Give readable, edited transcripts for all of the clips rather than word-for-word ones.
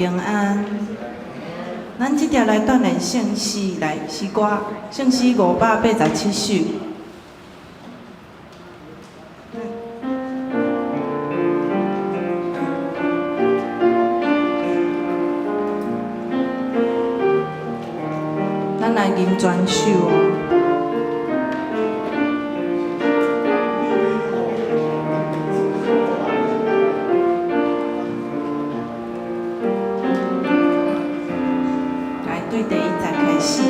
平安。咱即条来锻炼圣诗来诗歌，圣诗587首。咱来吟全首哦。 对第一站开始。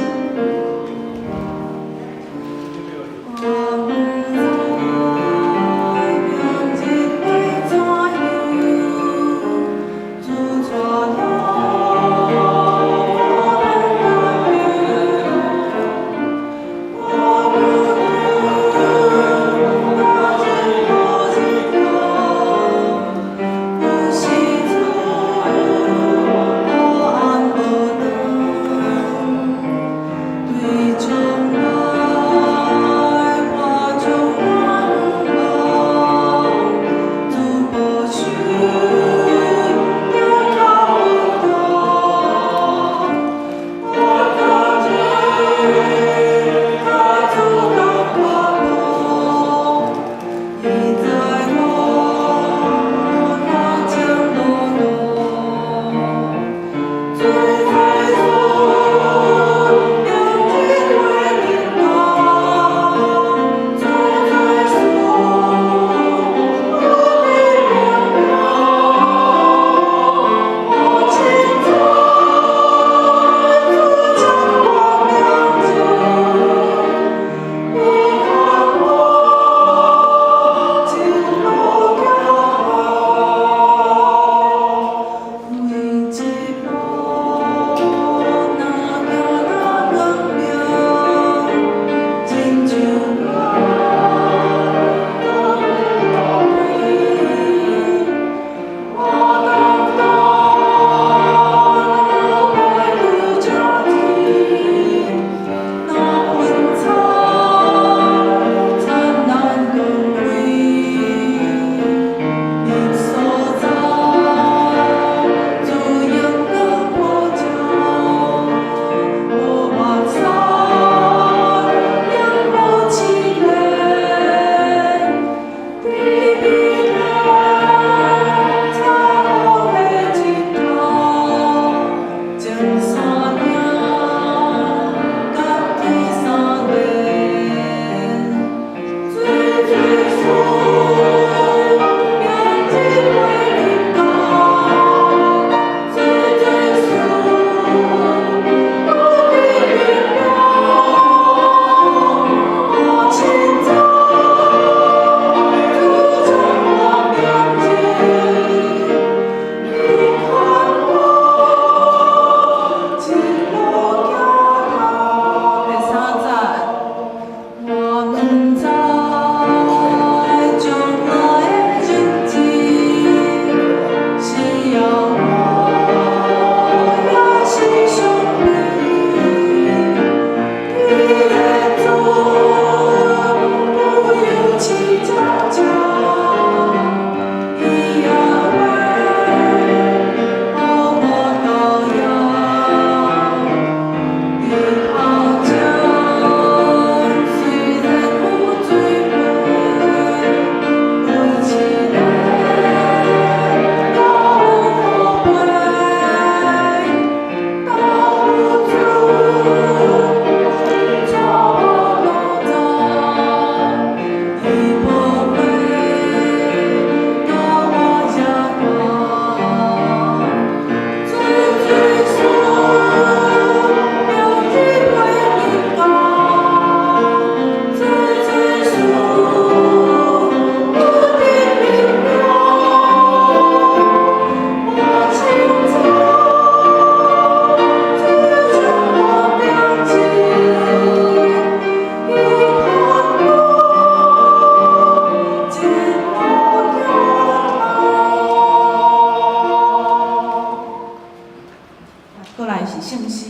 过来是圣诗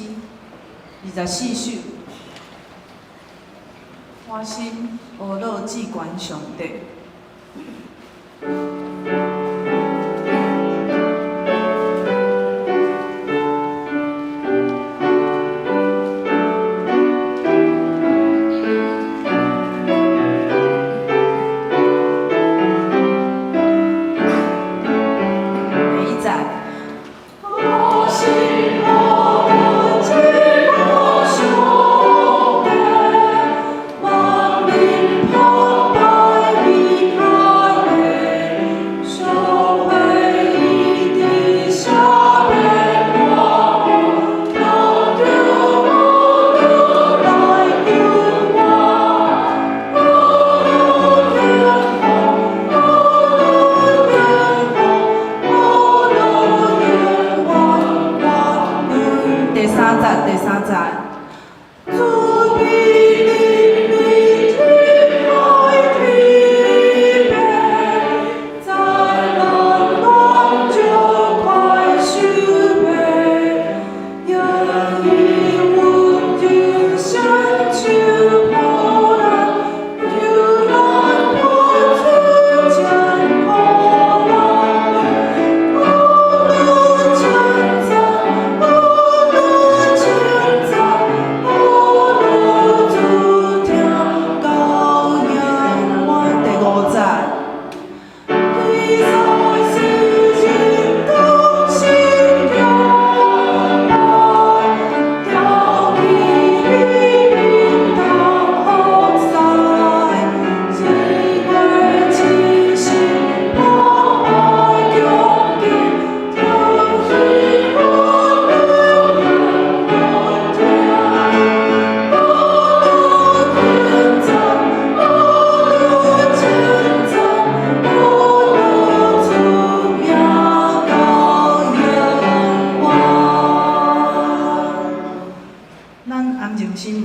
24首，花心阿罗至观上帝。3站，第3站。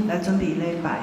来准备礼拜。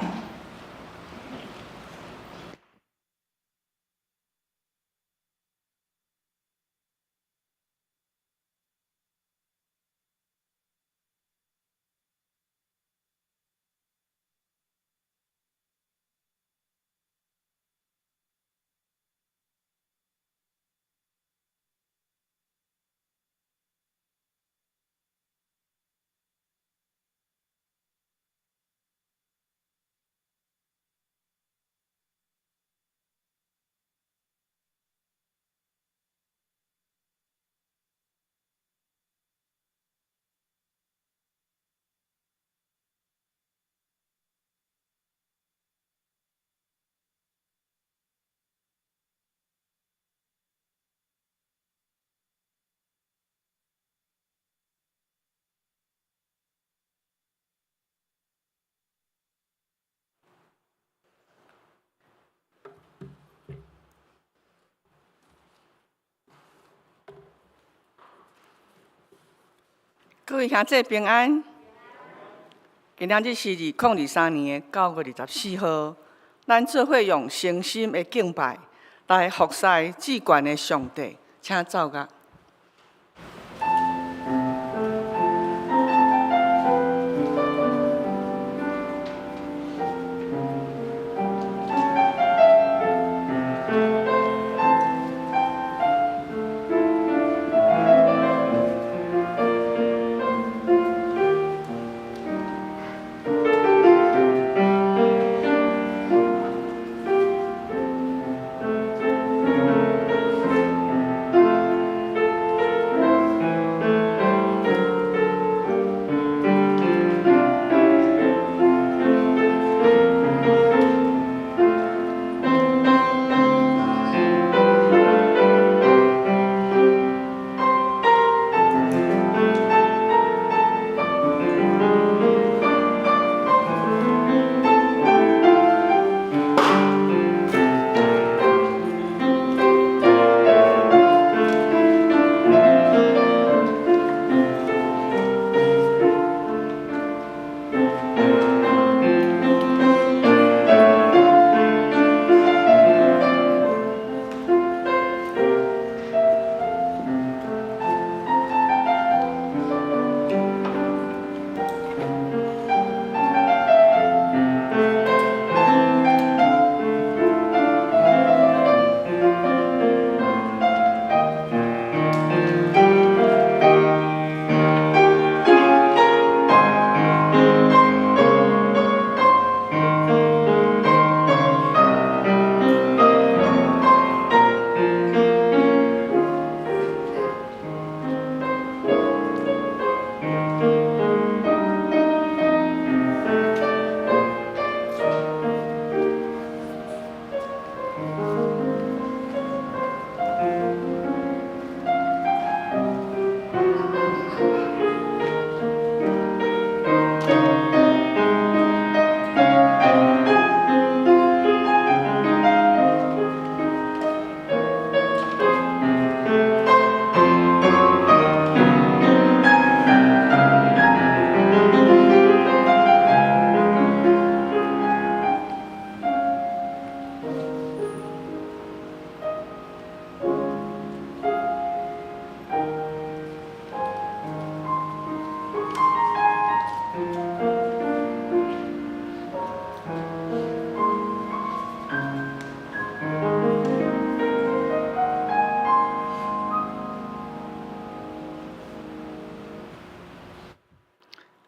各位兄弟平安！今仔日是2023年9月24号，咱做伙用诚心的敬拜来服侍至高的上帝，请奏乐。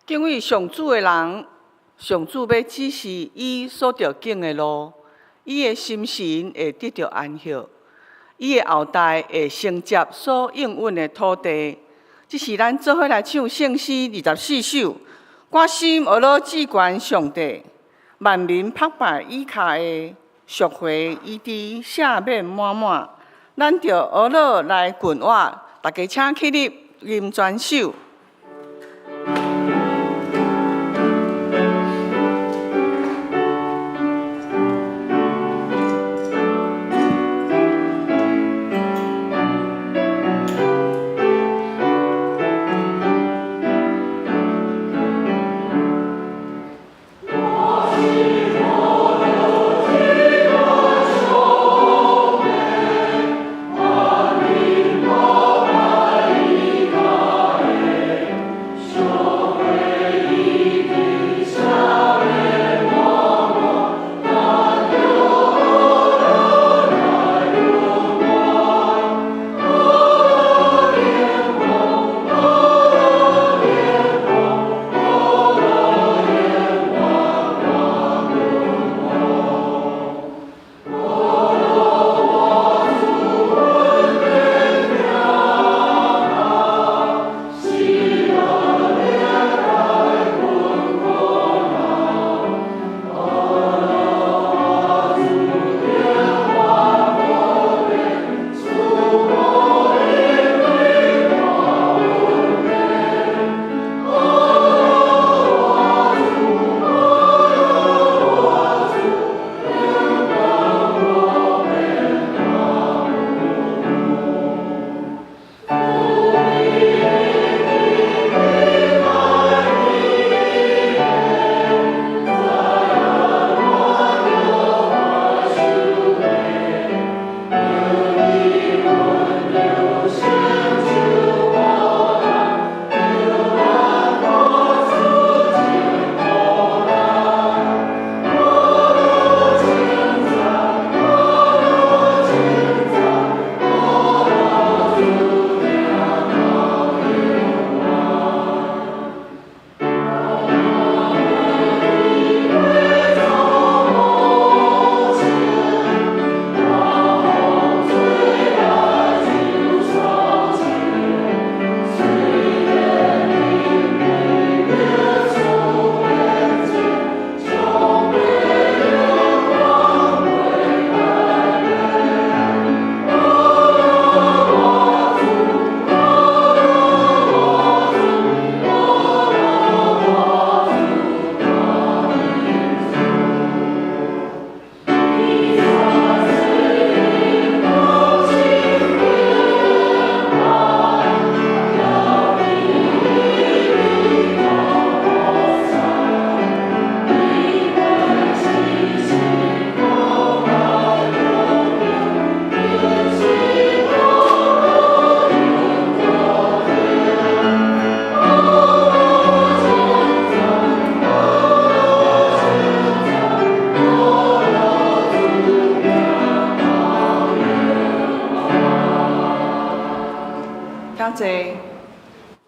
敬畏上主的人，上主要指示伊所着经的路，伊的心神会得到安息，伊的后代会承接所应允的土地。这是咱做伙来唱圣诗24首，关心俄罗至关上帝，万民拍拜以下的赎回伊伫赦免满满。咱着俄罗来群活，大家请起立吟全首。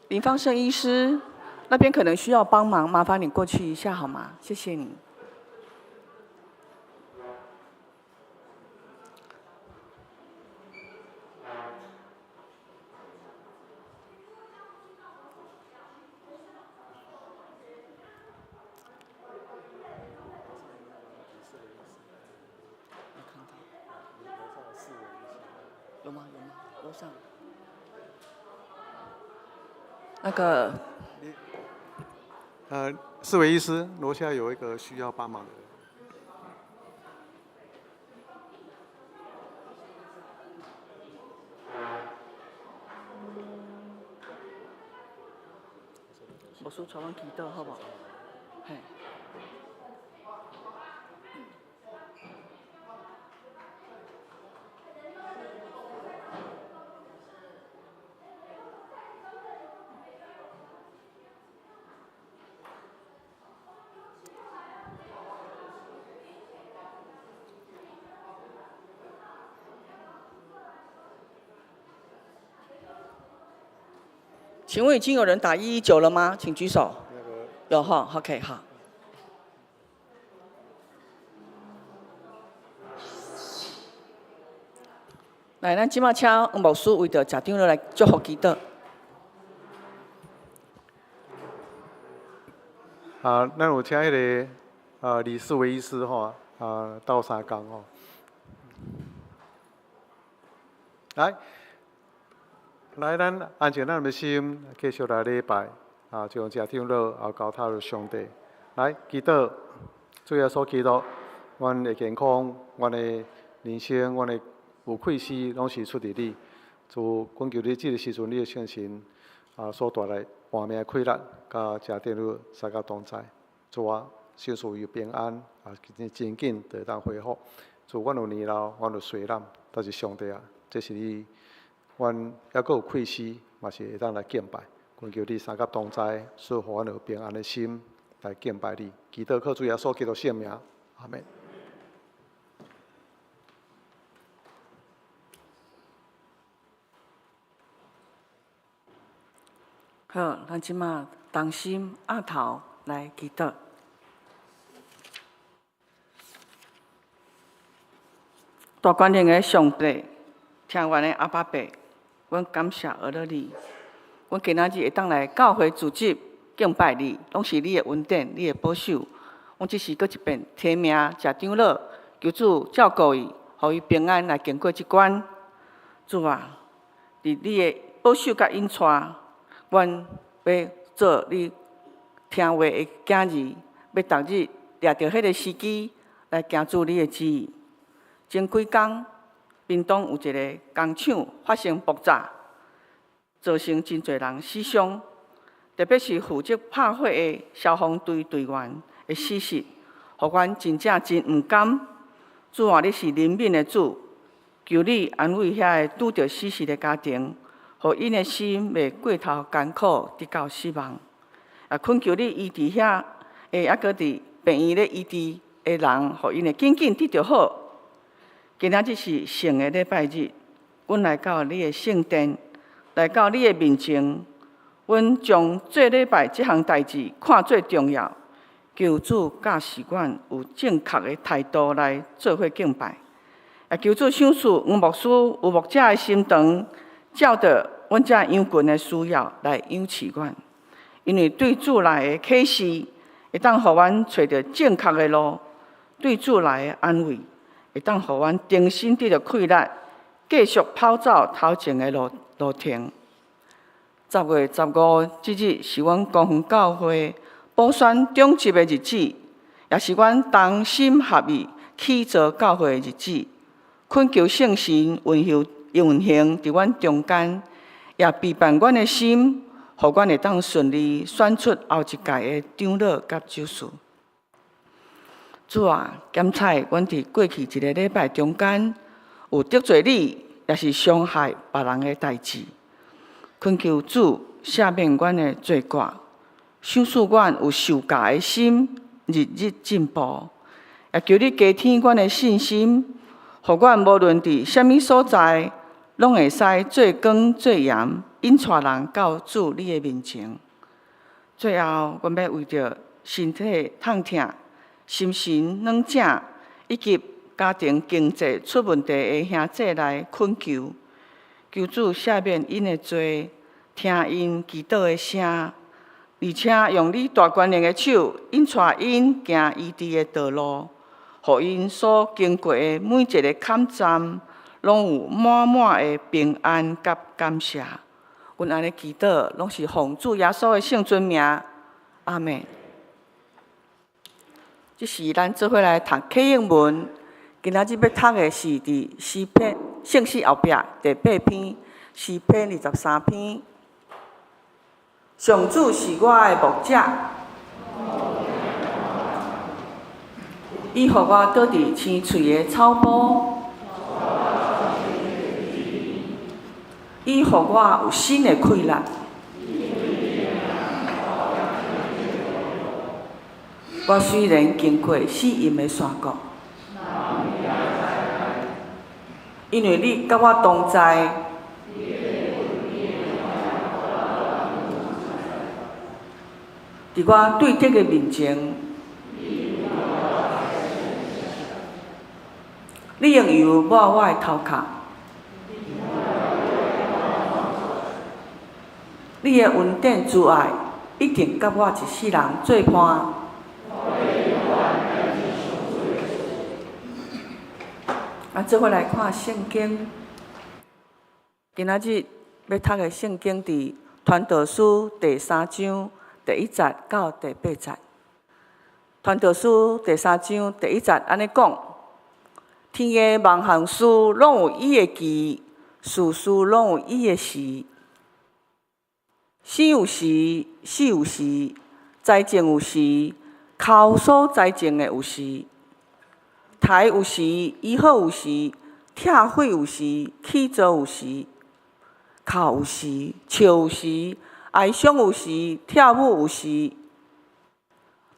林芳胜医师那边可能需要帮忙，麻烦你过去一下好吗？谢谢你。有吗？有吗？楼上。那个，四位医师，楼下有一个需要帮忙的人。我说传往祈祷好不好？嘿。请问已经有人打119了吗？请举手。有吼 ，OK 好。来，咱即马请黄牧师为着社长来祝福祈祷。咱有请迄个李世维医师吼到三讲吼。来，咱安静咱的心，继续来礼拜将社长乐交托上帝。来祈祷，主耶稣基督，阮的健康，阮的人生，阮的有气势，拢是出自你。就恳求你这个时阵，你的圣神所带来半命的快乐，甲社长乐三甲同在。主啊，小事有平安真紧就当恢复。主，阮有年老，阮有衰老，但是上帝啊，这是你。阮还阁有气势，嘛是会当来敬拜。恳求你三甲同在，赐予阮有平安的心来敬拜你。祈祷靠主耶稣基督圣名，阿门。好，咱即马同心压头来祈祷。大观念的上帝，听阮的阿爸伯。阮感谢俄罗你，阮今仔日会当来教会组织敬拜你，拢是你的恩典，你的保守。阮只是搁一遍提名社长乐，求主照顾伊，互伊平安来经过这关。主啊，伫你的保守甲引带，阮要做你听话的囝儿，要逐日掠着迄个时机来行主你的旨意。前几工。屏东有一个工厂发生爆炸，造成真侪人死伤，特别是负责拍火的消防队队员的死失，互阮真正真毋甘。主啊，你是怜悯的主，求你安慰遐个拄着死失的家庭，互因的心袂过头艰苦，直到死亡。也恳求你医治遐个抑搁伫病院咧医治的人，互因会紧紧得着好。今仔日是圣的礼拜日，阮来到你的圣殿，来到你的面前，阮将做礼拜这项代志看做重要，求主教示阮有正确的态度来做伙敬拜，也求主赏赐黄牧师有牧者的心肠，照着阮这羊群的需要来养饲阮，因为对主来的启示，会当互阮找到正确的路，对主来的安慰。会当互阮重新得到快乐，继续跑走头前的路程。10月15即日是阮公园教会补选中级的日子，也是阮同心合意起造教会的日子。恳求圣神运行伫阮中间，也陪伴阮的心，互阮会当顺利选出后一届的长老甲执事。主啊，检察阮伫过去一个礼拜中间，有得罪你，也是伤害别人的代志。恳求主赦免阮的罪过，赏赐阮有受教的心，日日进步。也求你加添阮的信心，互阮无论伫什么所在，拢会使做光做盐，引带人到主你的面前。最后，阮要为着身体痛痛。心神软正，以及家庭经济出问题的兄弟来恳求，求主赦免因的罪，听因祈祷的声，而且用你大权能的手引带因行医治的道路，互因所经过的每一个坎站，拢有满满的平安甲感谢。阮安尼祈祷，拢是奉主耶稣的圣尊名，阿门。这是咱做伙来读启应文，今仔日要读的是伫诗篇圣诗后壁第8篇，诗篇23篇。上主是我的牧者，伊互我倒伫青翠的草坡，伊互我有新的快乐。我虽然经过死荫的山谷，因为你甲我同在。伫我对敌的面前，你用油抹我的头壳，你的恩典慈爱一定甲我一世人做伴。做伙来看圣经。今仔日要读的圣经伫《传道书》第3章第1节到第8节。《传道书》第3章第1节安尼讲：天的万项事拢有伊的期，事事拢有伊的时。生有时，死有时，栽种有时，哭所栽种的有时。杀有时，医好有时，拆毁有时，起造有时，哭有时，笑有时，哀伤有时，跳舞有时，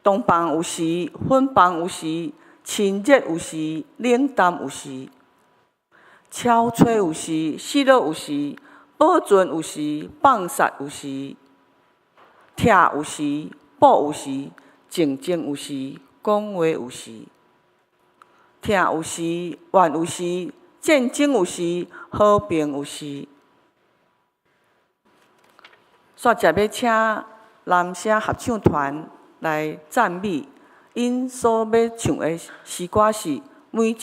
同房有时，分房有时，亲热有时，冷淡有时，超吹有时，失落有时，保存有时，放杀有时，拆有时，补有时，静静有时，讲话有时。疼有时，怨有时，战争有时，和平有时。煞接要请男声合唱团来赞美，因所要唱的诗歌是《每一日》。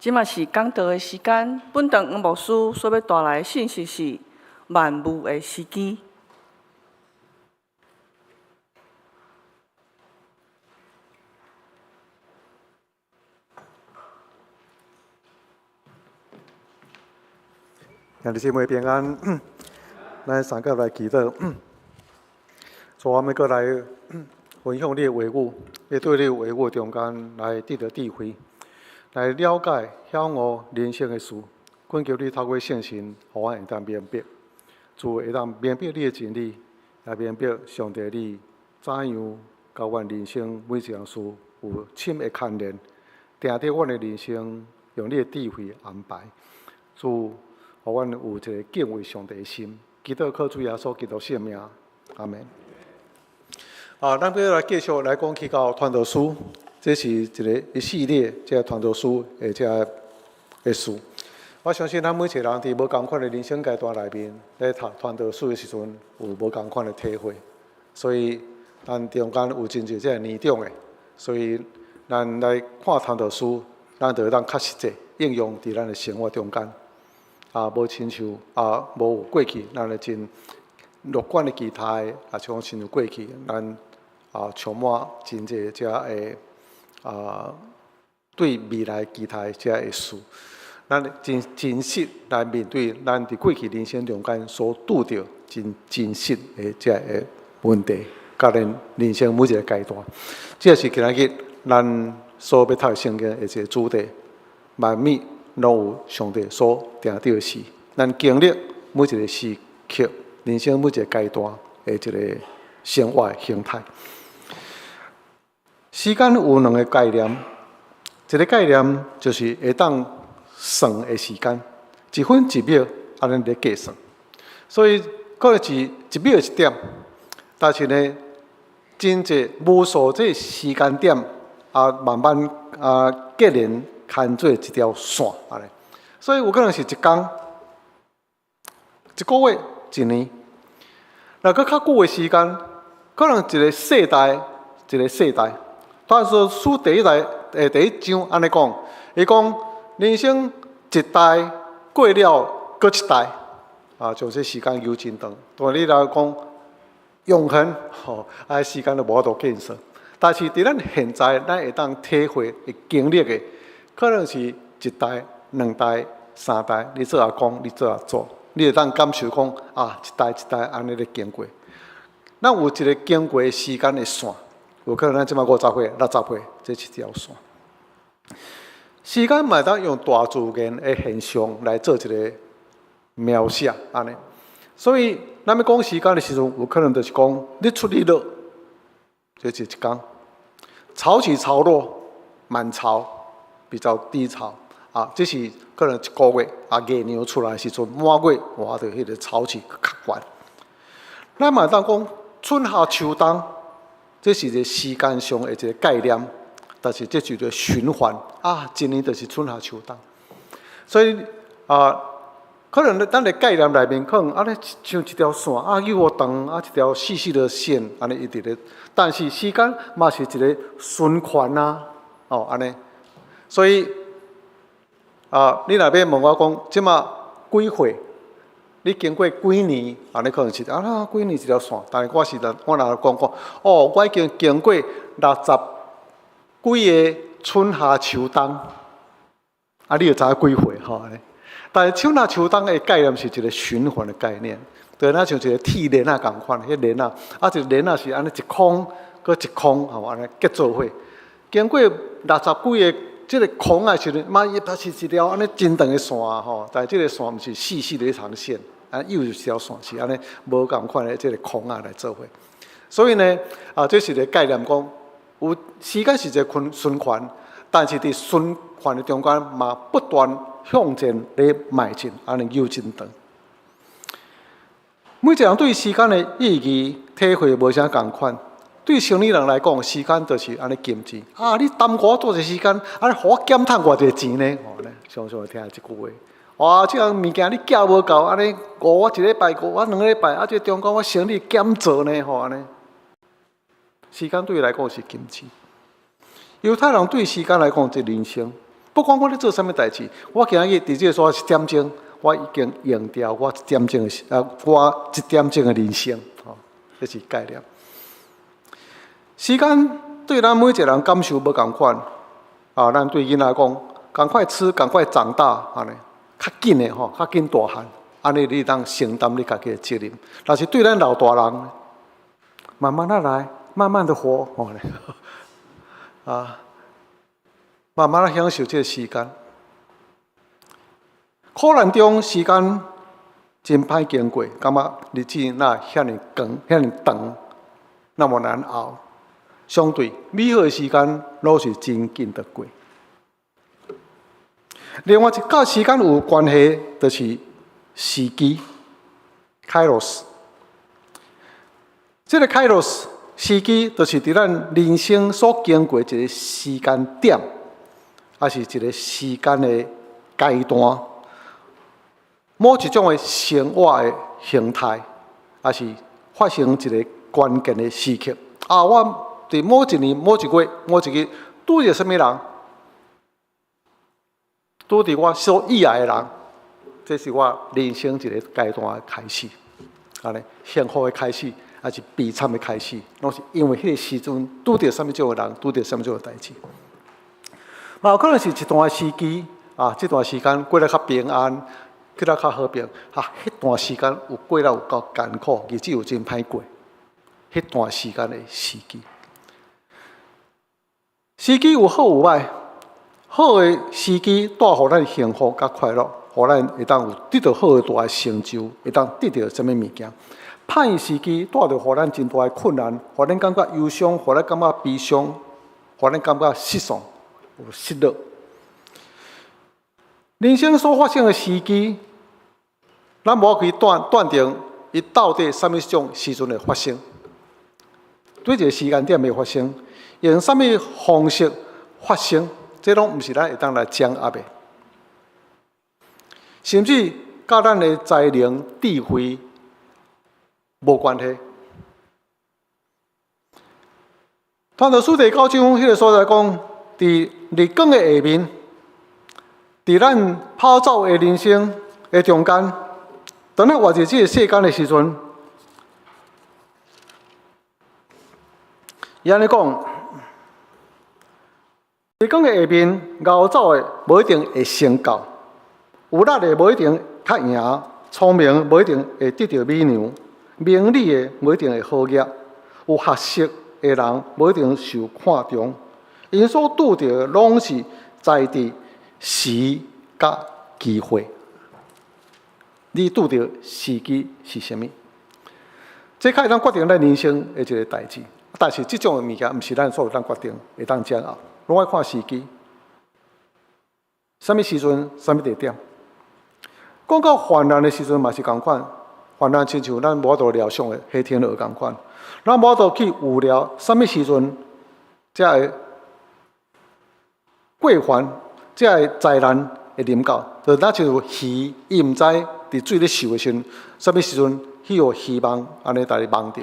即嘛是讲道的时间，本堂黄牧师所要带来的信息是万物的时机。兄弟姊妹平安，咱三个来祈祷，所以我们过来分享你的话语，要对你的话语中间来得到智慧，来了解、晓悟人生的事。恳求你透过圣神，互我会当明白，就会当明白你的真理，也明白上帝你怎样甲阮人生每一件事有深的牵连，定得阮的人生用你的智慧安排，就互阮有一个敬畏上帝的心。祈祷靠主耶稣基督圣名，阿门。咱要来继续来讲祈祷传道书，这是一系列这传道书的的书。我相信咱每一个人伫无同款的人生阶段内面，咧读传道书的时阵，有无同款的体会。所以咱中间有真侪这年长的，所以咱来看传道书，咱就会当较实际应用伫咱的生活中间。无亲像无过去，咱咧真乐观的期待，像亲像过去，咱充满真侪遮的对未来期待遮的事，咱真实来面对咱伫过去人生中间所拄着真实的遮的问题，甲咱人生每一个阶段，这是今仔日咱所要读圣经的一个主题，万物拢有上帝所定定的事，咱经历每一个时刻，人生每一个阶段的一个生活的形态。时间有两个概念，一个概念就是会当算的时间，1分1秒安尼咧计算，所以可能是1秒1点，但是呢，真侪无数这时间点慢慢结连。牵做一条线安尼，所以有可能是1天、1个月、1年。若搁较久的时间，可能一个世代、一个世代。但是书第一章安尼讲，伊讲人生一代过了，搁一代，像这时间游真长。但你来讲永恒，时间就无法度计算。但是伫咱现在，咱会当体会、会经历的。可能是1代、2代、3代，你做阿公，你做阿祖，你会当感受讲一代一代安尼咧经过。咱有一个经过时间的线，有可能咱即摆50岁、60岁，这一条线。时间嘛，当用大自然的现象来做一个描写安尼。所以咱要讲时间的时阵，有可能就是讲日出日落，这是1天；潮起潮落，满潮。比较低潮这是可能1个月月亮出来的时阵，满月换到迄个潮起较悬。咱嘛当讲春夏秋冬，这是一个时间上的一个概念，但是这是一个循环一年就是春夏秋冬。所以可能咱的概念内面可能尼像一条线又长一条细细的线安尼一直咧，但是时间嘛是一个循环安尼。所以你若要问我讲，即马几岁？你经过几年？你可能是几年一条线，但是我若讲我已经过60几个春夏秋冬，你就知影几岁但是春夏秋冬的概念是一个循环的概念，就像一个铁链共款，迄链一个链是安尼一空搁一空安尼结做伙，经过60几个。这个空啊，是它是一条安尼真长的线但是这个线毋是细细的一长线，又一条线是安尼无共款的这个空来做伙。所以呢，这是一个概念，讲有时间是一个循环，但是伫循环的中间嘛不断向前咧迈进，安尼又真长。每一个人对时间的意义体会无啥共款。对生理人来讲，时间就是安尼金钱你耽误我多少时间，互我减趁偌济钱呢？常常听即句话。这样物件你缴无够，安尼我1礼拜，我2礼拜，这中间我生理减做呢？安尼。时间对伊来讲是金钱。犹太人对时间来讲是人生，不管我咧做啥物代志，我今日伫即个所1点钟，我已经用掉我1点钟的我1点钟的人生，这是概念。时间对咱每一个人感受无共款，咱对囡仔讲，赶快吃，赶快长大，安尼较紧的较紧大汉，安尼你当承担你家己的责任。但是对咱老大人，慢慢的来，慢慢的活，慢慢的享受这个时间。苦难中时间真歹经过，感觉日子那遐尼长，遐尼长，那么难熬。相对美好的时间，拢是真紧得过。另外一甲时间有关系，就是时机 ，Kairos。这个 Kairos 时机，就是伫咱人生所经过一个时间点，也是一个时间的阶段，某一种的生活的形态，也是发生一个关键的时刻。我伫某一年、某一月、某一日拄着什么人，拄着我所意爱的人，这是我人生一个阶段的开始。安尼，幸福的开始，还是悲惨的开始，拢是因为迄个时阵拄着什么种的人，拄着什么种的代志。有可能是一段时机这段时间过得较平安，过得较和平。迄段时间有过得有够艰苦，日子有真歹过。迄段时间的时机。时机有好有歹，好的时机带予咱幸福甲快乐，予咱会当有得到好大的成就，会当得到什么物件。歹时机带着予咱真大的困难，予咱感觉忧伤，予咱感觉悲伤，予咱感觉失丧、有失落。人生所发生的时机，咱无可以断定伊到底什么种时阵会发生，对一个时间点会发生。用什么方式发生，这拢毋是咱会当来掌握的，甚至甲咱的才能、智慧无关系。传道书第9章迄个所在讲，伫日光的下面，伫咱跑走的人生的中间，当咱活在这个世间的时阵，伊安尼讲。日光的下面，熬走的无一定会成功，有力的无一定较赢，聪明无一定会得到美娘，明理的无一定会好业，有学识的人无一定受看重。因所拄到的拢是在地时甲机会。你拄到时机是啥物？这较会当决定咱人生的一个代志。但是这种的物件，毋是咱所有当决定会当掌握。拢爱看时机，什么时阵、什么地点。讲到患难的时阵嘛是共款，患难亲像咱无法度料想的黑天鹅共款，咱无法度去预料什么时阵才会过患，才会灾难会临到。就那像鱼，伊毋知伫水咧游的时阵，什么时阵去有希望，安尼大家望着。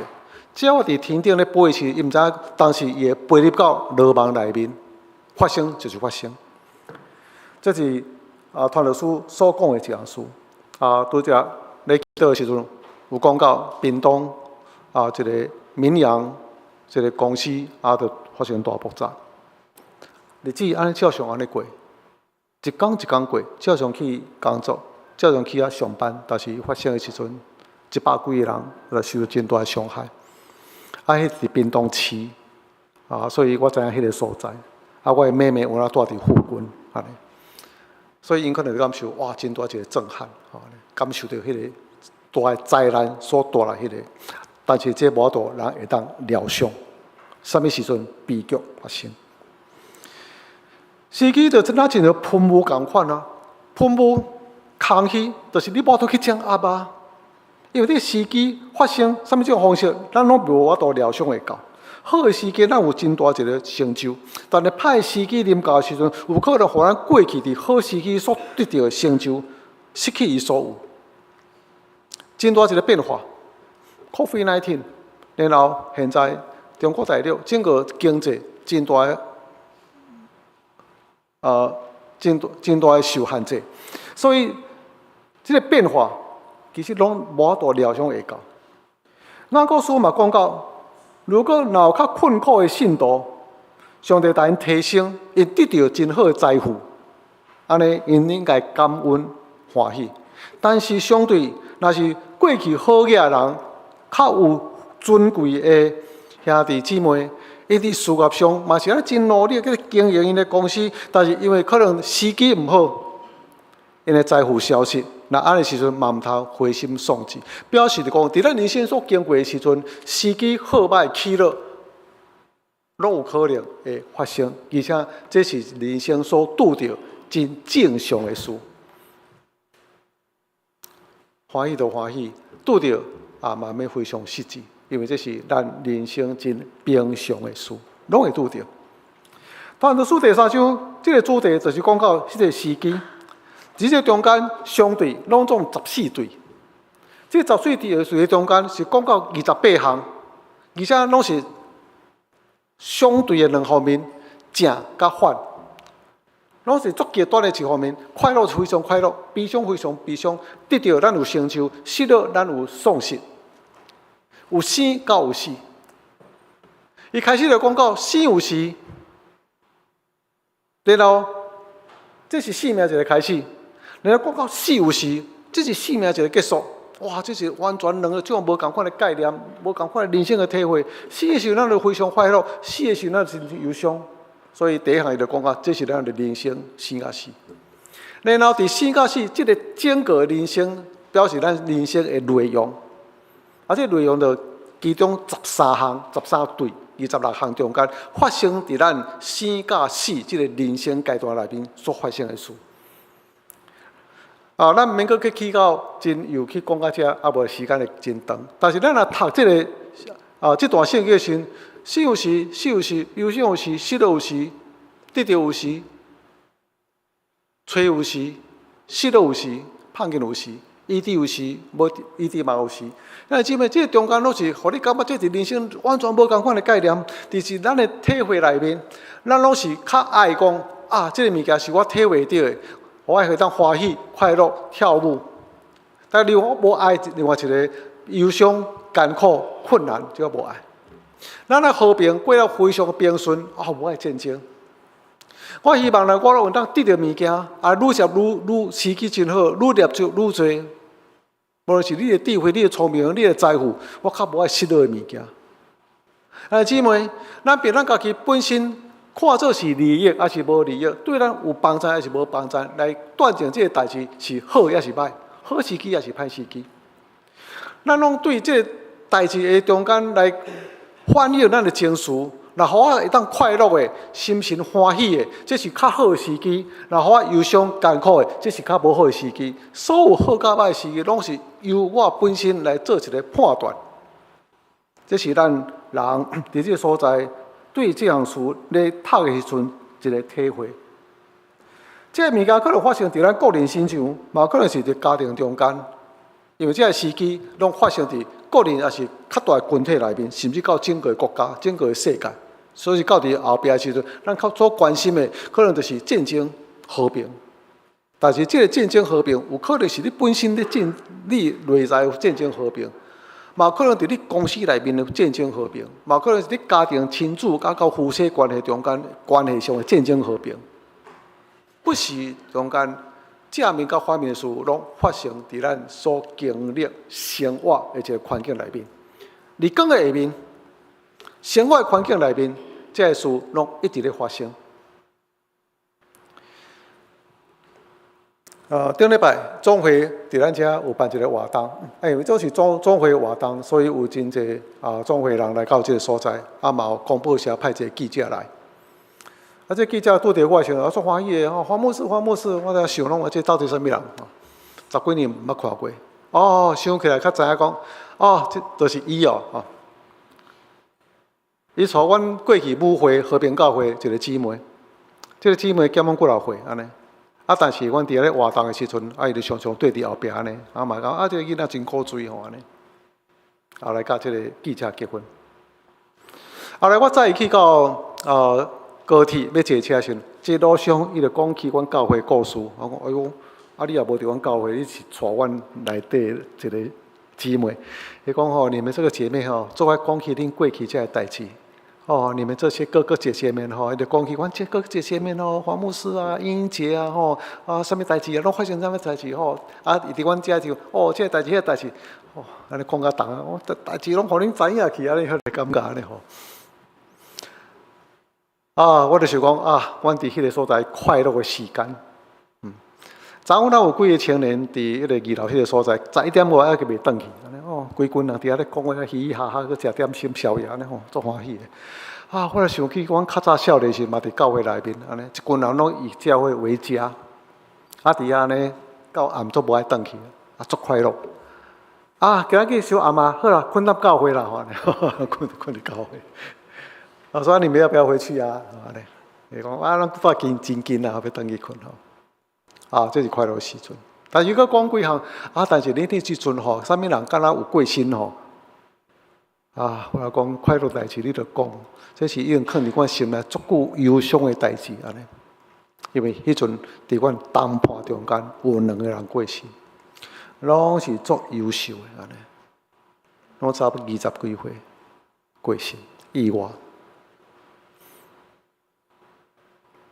只要伫天顶咧飞时，伊毋知当时伊会飞入到罗网内面。发生就是发生，这是传道书所讲的一件事。拄则咧祈祷的时阵，有讲到屏东一个民扬一个公司就发生大爆炸。日子安尼照常安尼过，一天一天过，照常去工作，照常去上班，但是发生的时阵，100几个人就受到真大的伤害。迄是屏东市所以我知影迄个所在。我的妹妹有住伫附近，安尼，所以因可能感受哇，真大一个震撼，感受到迄个大的灾难所带来迄个，但是这无法度人会当料想，什么时阵悲剧发生？时机就真像一个喷雾共款喷雾空气，就是你无法度去掌握因为这个时机发生什么种方式，咱拢无法度料想会到。好的时机，咱有真大一个成就；但是歹时机临到的时阵，有可能互咱过去伫好时机所得到的成就失去伊所有。真大一个变化 ，COVID-19， 然后现在中国大陆整个经济真大的真大的受限制。所以，这个变化其实拢无法度料想会到。咱古书嘛讲到，如果若有较困苦的信徒，上帝带因提升，因得到真好的财富，安尼因应该感恩欢喜。但是相对，若是过去好嘢人，较有尊贵的兄弟姊妹，因伫事业上嘛是真努力去经营因的公司，但是因为可能时机唔好，因的财富消失。那安尼时阵嘛毋通灰心丧志，表示着讲，伫咱人生所经过的时阵，时机好歹起落，拢有可能会发生，而且这是人生所拄着真正常的事。欢喜就欢喜，拄着也嘛免非常实际，因为这是咱人生真平常的事，拢会拄着。谈到书第3章，这个主题就是讲到迄个时机。在这中间，相对拢总14对。这14对的数中间是讲到28项，而且拢是相对的两方面，正甲反，拢是足极端的一方面。快乐非常快乐，悲伤非常悲伤。得到咱有成就，失落咱有丧失，有生甲有死。伊开始就讲到生有时，然后这是生命一个开始。然后讲到死有时，这是生命一个结束。哇，这是完全两种无同款的概念，无同款的人生的体会。死的时候，咱就非常快乐；死的时候，咱就忧伤。所以第一项伊就讲到，这是咱的人生生甲死。然后伫生甲死这个整个人生，表示咱人生的内容。这内容就其中13项、13对、26项中间发生伫咱生甲死这个人生阶段内面所发生的事。咱毋免阁去起到真又去讲到遮，无时间会真长。但是咱若读这个这段圣经的时，生有时，死有时，忧伤有时，失落有时，得到有时，找有时，失落有时，碰见有时，医治有时，无医治嘛有时。咱姊妹，这中间拢是，互你感觉这是人生完全无共款的概念。就是咱的体会内面，咱拢是较爱讲这个物件是我体会到的。我爱会当欢喜、快乐、跳舞，但是我无爱另外一个忧伤、艰苦、困难，这我无爱。咱的和平过了非常平顺，无爱战争。我希望我有当得到物件，愈接愈时机真好，愈立足愈多。无论是你的智慧、你的聪明、你的财富，我较无爱失落的物件。姊妹，咱凭咱家己本身。看做是利益还是无利益，对咱有帮助还是无帮助，来断定这个代志是好还是歹，好时机还是歹时机。咱拢对这个代志的中间来反映咱的情绪，若互我会当快乐的、心情欢喜的，这是较好的时机；若互我忧伤艰苦的，这是较无好的时机。所有好甲歹的时机，拢是由我本身来做一个判断。这是咱人伫这个所在。对这项事咧读的时阵，一个体会。这个物件可能发生伫咱个人身上，嘛可能是伫家庭中间，因为这个时机拢发生伫个人也是较大群体内面，甚至到整个国家、整个世界。所以到伫后壁的时阵，咱较所关心的，可能就是战争和平。但是这个战争和平，有可能是你本身你内在有战争和平。嘛可能伫你公司内面的战争和平，嘛可能是你家庭亲子甲到夫妻关系中间关系上的战争和平，不是中间正面甲反面的事，拢发生伫咱所经历生活的一个环境内面。日光的下面，生活的环境内面，这个事拢一直咧发生。顶礼拜总会伫咱遮有办一个活动，因为这是总会活动，所以有真济总会人来到这个所在，嘛有广播社派一个记者来。这记者拄着我时候，说欢喜的黄牧师，我在想拢这到底什么人？10几年毋捌看过。想起来较知影讲，这就是伊哦。伊带阮过去母会和平教会一个姊妹，这个姊妹减阮几老岁安尼。但是阮伫咧活动的时阵，伊就常常对伫后壁安尼，嘛讲这个囡仔真古锥吼安尼。后来甲这个记者结婚。后来我再去到高铁要坐车时，这路上伊就讲起阮教会故事。我讲，哎呦，你也无伫阮教会，你是带阮内底一个姊妹。伊讲吼，你们这个姐妹吼，做爱讲起恁过去这代志。哦，你们这些哥哥姐姐们吼，伊就讲起阮这哥哥姐姐们吼，黄牧师啊、英英姐啊吼，什么代志啊，拢发生什么代志吼？伊伫阮遮就这个代志、迄个代志，安尼讲甲重啊，代志拢互恁知影去，安尼迄个感觉安尼吼。我就想讲阮伫迄个所在快乐的时间。昨昏有几个青年伫迄个二楼迄个所在，11点外还佫未转去，安尼规群人伫遐咧讲话，嘻嘻哈哈，佫食点心宵夜，安尼足欢喜的。我就想起阮较早少年时嘛伫教会内面，安尼一群人拢以教会为家，伫遐呢到暗足无爱转去，足快乐。今日小暗好啦，困到教会啦，安尼困伫教会。所以你们要不要回去啊？安尼，伊讲咱发真紧啊，要转去困吼。这是快乐的时阵。但是如果讲几项但是你伫即阵吼，啥物人敢若有过身吼？我来讲快乐代志，你着讲，这是已经放伫阮心内足够忧伤的代志安尼。因为迄阵伫阮谈判中间有2个人过身，拢是足优秀的安尼，拢差不多20几岁过身意外。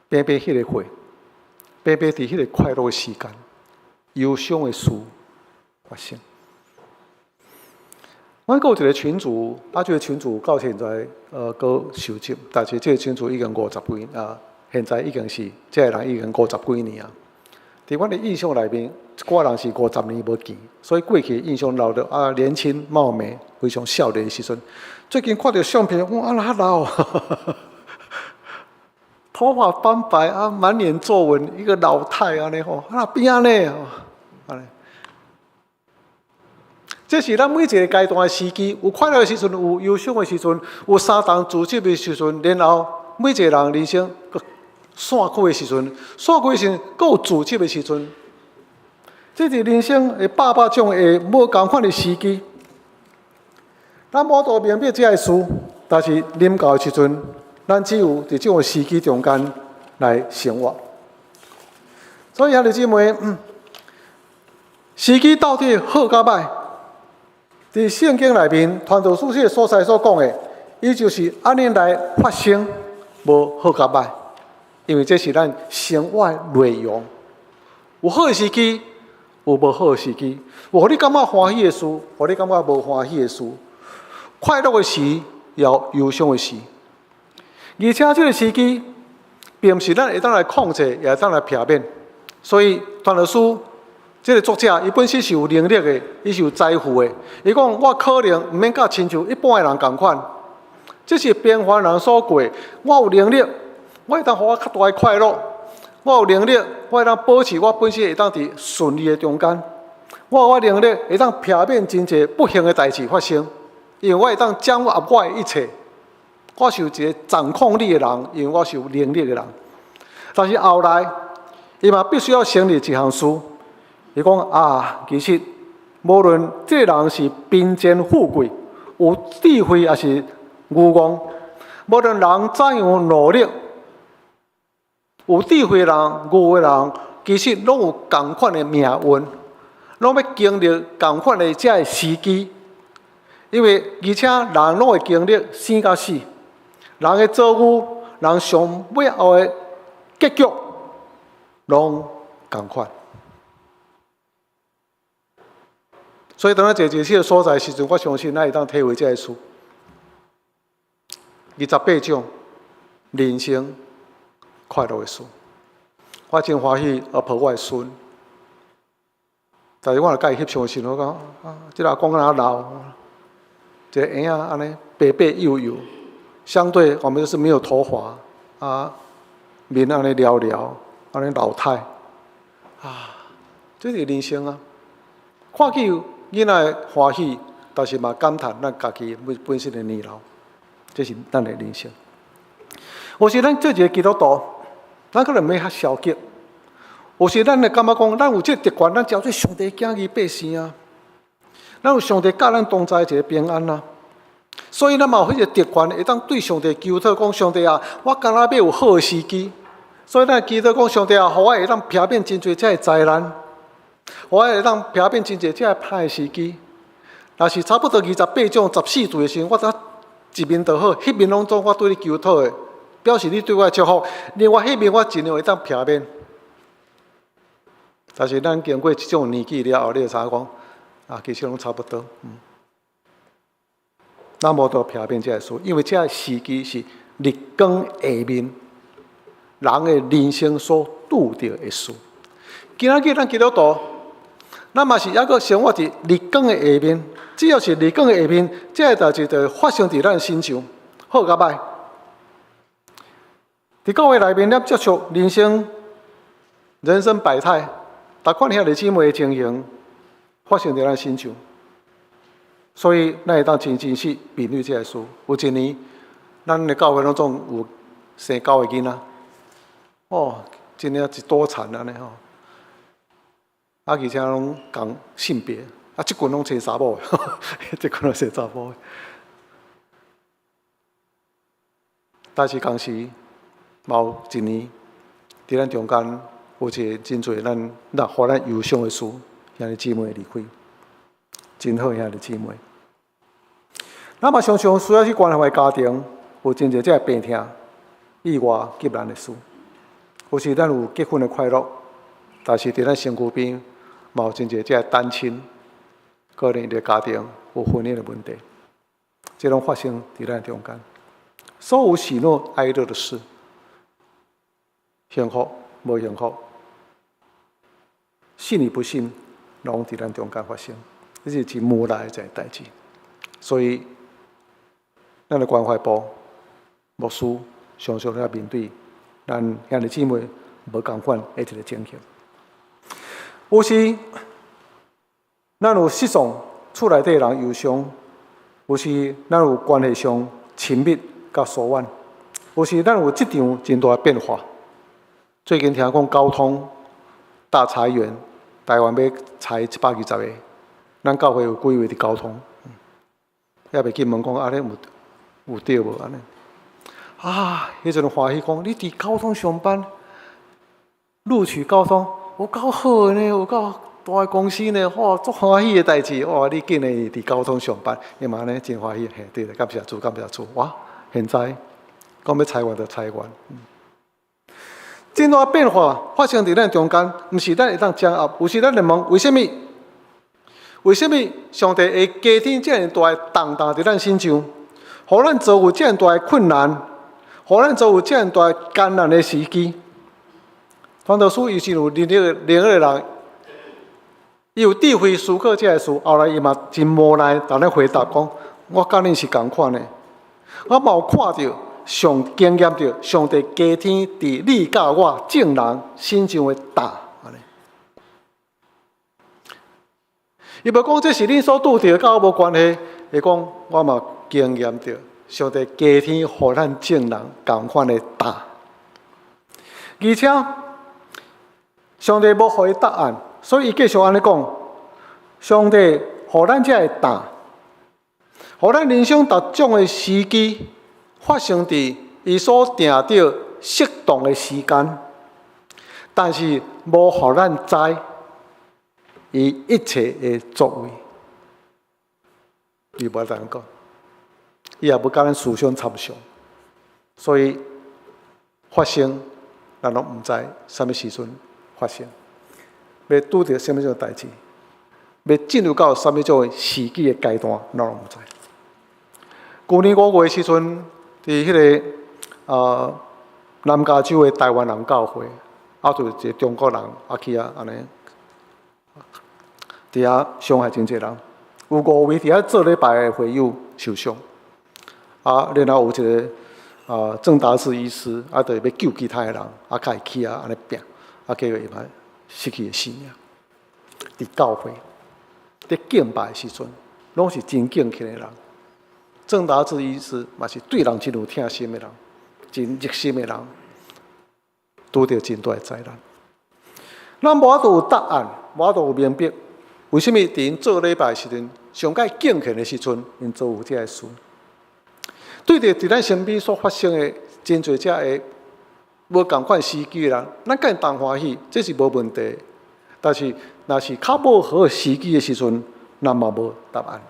偏偏迄个会，偏偏伫迄个快乐的时间，忧伤的事发生。阮有一个群主，这个群主到现在搁受浸，但是这个群主已经50几现在已经是这个人已经50几年啊。伫阮的印象内面，一寡人是50年无见，所以过去印象留着年轻貌美，非常少年的时阵。最近看到相片，哇，哪老？头发斑白满脸皱纹，一个老太安尼吼，边安尼安尼。这是咱每一个阶段的时机，有快乐的时阵，有忧伤的时阵，有相同自责的时阵，然后每一个人人生散开的时阵，散开的时阵，阁有自责的时阵。这是人生的百种的无同款的时机。咱无多明白这个事，但是临到的时阵，咱只有伫这种时机中间来生活。所以兄弟姊妹，时机到底好甲歹？伫圣经内面，传道书这所在所讲的，伊就是安尼来发生，无好甲歹。因为这是咱生活的内容，有好的时机，有无好的时机，有互你感觉欢喜的事，互你感觉无欢喜的事，快乐的时，也有忧伤的时。而且这个时机，并不是咱会当来控制，也会当来避免。所以传道书这个作者，伊本身是有能力的，伊是有财富的。伊讲我可能唔免甲亲像一般的人同款，这是平凡人所过。我有能力，我会当互我较大的快乐。我有能力，我会当保持我本身会当伫顺利的中间。我能力会当避免真侪不幸的代志发生，因为我会当掌握我的一切。我是有一个掌控力的人，因为我是有能力的人。但是后来，伊嘛必须要成立一项事。伊讲其实无论这个人是贫贱富贵，有智慧还是愚妄，无论人怎样努力，有智慧的人、愚的人，其实拢有同款的命运，拢要经历同款的这个时机。因为而且人拢会经历生甲死，人的遭遇，人上尾后的结局，拢同款。所以当咱坐这个所在时阵，我相信咱会当体会这个事。28种人生快乐的事，我真欢喜抱我的孙。但是我若甲伊翕相时，我讲这阿公哪老，这个婴仔安尼白白幼幼，相对我们就是没有头发面安尼寥寥，安尼老态这是人生啊！看起囡仔欢喜，但是嘛感叹咱家己本身的年老，这是咱的人生。有时咱做一个基督徒，咱可能没遐消极；有时咱会感觉讲，咱有这特权，咱叫做上帝囝儿百姓啊，咱有上帝教咱同在一个平安啊。所以咱嘛有迄个特权，会当对上帝求讨，讲上帝啊，我敢若要有好的时机。所以咱祈祷讲，上帝啊，互我会当避免真侪遮个灾难，互我会当避免真侪遮个歹个时机。若是差不多28种14罪的时候，我则一面就好，迄面拢总我对你求讨的，表示你对我的祝福。另外迄面我尽量会当避免。但是咱经过即种年纪了后，你会知影讲，啊，其实拢差不多。咱无得避免遮个事，因为遮个时机是日光下面。人的人生所拄到的事，今仔日咱基督徒，咱嘛是抑阁生活伫日光的下面。只要是日光的下面，这个代志就会发生伫咱身上，好甲歹。伫教会内面，咱接触人生百态，逐款兄弟姊妹的情形发生伫咱身上，所以咱会当真实面对这个事。有一年，咱的教会拢总有生9个囡仔。哦，真正是多产安尼吼，而且拢讲性别，即群拢生查某的，即群拢生查某的。但是当时某一年，伫咱中间有一个真侪咱互咱忧伤的事，兄弟姊妹离开，真好兄弟姊妹。咱嘛常常需要去关怀家庭，有真侪这病痛、意外急难的事。有时咱有结婚的快乐，但是伫咱身躯边，嘛有真侪这单亲，个人的家庭有婚姻的问题，这拢发生伫咱中间。所有喜怒哀乐的事，幸福无幸福，信与不信，拢伫咱中间发生，这是真无奈的一件代志。所以，咱的关怀部牧师常常要面对。咱兄弟姊妹无共款的一个情形，有时咱有失丧厝内底人忧伤，有时咱有关系上亲密甲疏远，有时咱有即场真大的变化。最近听讲交通大裁员，台湾要裁120个，咱教会有几位伫交通，也袂记问讲安尼有对无安尼。啊！迄阵欢喜讲，你伫交通上班，录取交通，有够好呢，有够大个公司呢，哇，足欢喜的代志，哇！你竟然伫交通上班，伊嘛呢真欢喜，嘿，对了，感谢主，感谢主，哇！现在讲要裁员就裁员，真大变化发生伫咱中间，毋是咱会当掌握，有时咱来问，为什么？为什么上帝会加添这样大个重担伫咱身上，互咱遭有这样大个困难？互咱遭有这样大艰难的时机，传道书伊是有另一个人，伊有智慧思考这个事，后来伊嘛真无奈，但咧回答讲：我甲恁是共款的，我嘛有看到经验到上帝加添伫你甲我众人身上的担，安尼。伊无讲这是恁所拄着，甲我无关系，伊讲我嘛经验到。上帝加添互咱众人共款的担，而且上帝无互伊答案，所以伊继续安尼讲：上帝互咱这个担，互咱人生逐种的时机发生伫伊所定着适当的时间，但是无互咱知伊一切的作为，伊无怎讲。伊也无甲咱思想参详，所以发生咱拢毋知啥物时阵发生，要拄着啥物种代志，要进入到啥物种时机的阶段，咱拢毋知。去年5月时阵，伫迄个南加州的台湾人教会，就一个中国人去安尼，伫遐伤害真侪人，有5位伫遐做礼拜的会友受伤。然后有一个郑达志医师，就要救其他的人，甲伊起安尼拼，结果伊嘛失去生命。伫教会，伫敬拜的时阵，拢是真敬虔的人。郑达志医师嘛是对人真有疼心的人，真热心的人，拄着真大的灾难。咱无法度有答案，无法度有明白，为什么伫因做礼拜的时阵，上界敬虔的时阵，因做有这个事？对着伫咱身边所发生的真侪只个无共款时机的人，咱敢当欢喜，这是无问题。但是，若是较无好时机的时阵，咱嘛无答案。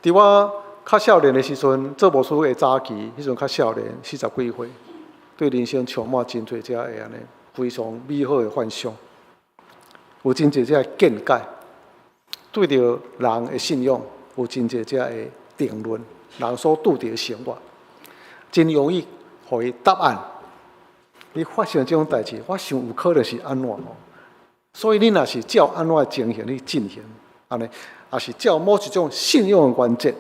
伫我较少年的时阵，做魔术的早期，迄阵较少年，40几岁，对人生充满真侪只个安尼非常美好的幻想，有真侪只个见解，对着人的信仰有真侪只个定论，人所拄着的生活，真容易互伊答案。你发生这种代志，我想有可能是安怎？所以你若是照安怎情形去进行，安尼，也是照某一种信仰的原则，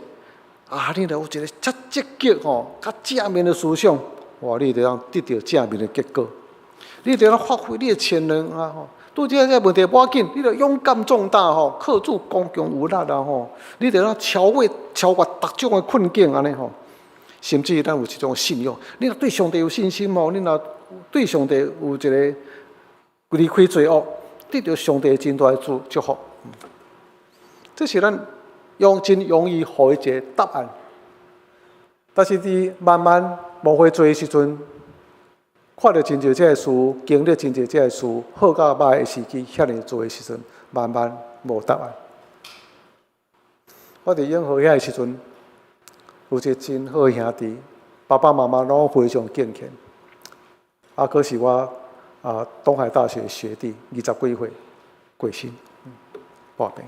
你若有一个较积极较正面的思想，哇，你就通得到正面的结果。你就通发挥你的潜能拄这问题无要紧，你就勇敢壮大克制刚强有力你就通超越各种的困境安尼甚至咱有一种信仰，你若对上帝有信心你若对上帝有一个离开罪恶，得到上帝真大的祝福。这是咱真容易互伊一个答案。但是伫慢慢无会做的时阵，看到真侪这个事，经历真侪这个事，好甲歹的时机，遐尼做的时阵，慢慢无答案。我伫永和遐的时阵，有一个真好的兄弟，爸爸妈妈拢非常敬虔。可是我东海大学学弟，20几岁过身，破病。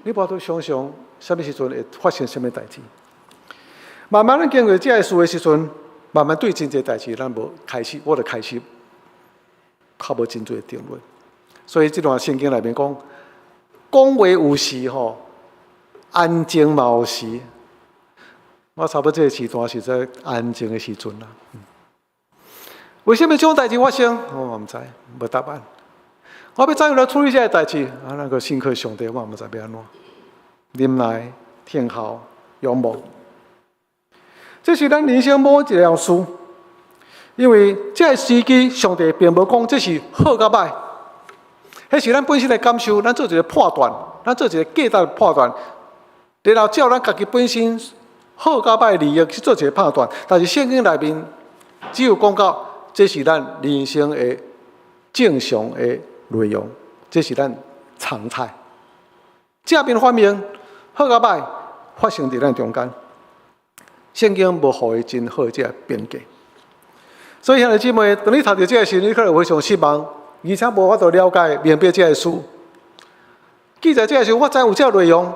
你无法度想象，什么时阵会发生什么代志？慢慢咱经过这个事的时阵，慢慢对真侪代志，咱无开始，我就开始较无真侪的定论。所以这段圣经内面讲话有时安静嘛有时。我差不多这个时段是在安静的时阵啦。为什么这种代志发生？我嘛唔知，无答案。我要怎样来处理这个代志？那个信靠上帝，我唔知要安怎。忍耐、听候、仰慕，这是咱人生某一样事。因为这个时机，上帝并无讲这是好甲歹，迄是咱本身的感受，咱做一个判断，咱做一个价值的判断，然后照咱家己本身好甲歹的利益去做一个判断。但是圣经内面只有讲到，这是咱人生的正常的内容，这是咱常态。正面反面，好甲歹发生伫咱中间，圣经无予伊真好这个边界。所以兄弟姊妹，当你读到这个时，你可能非常失望，而且无法度了解明白这个事。记在这个时，我知有这个内容，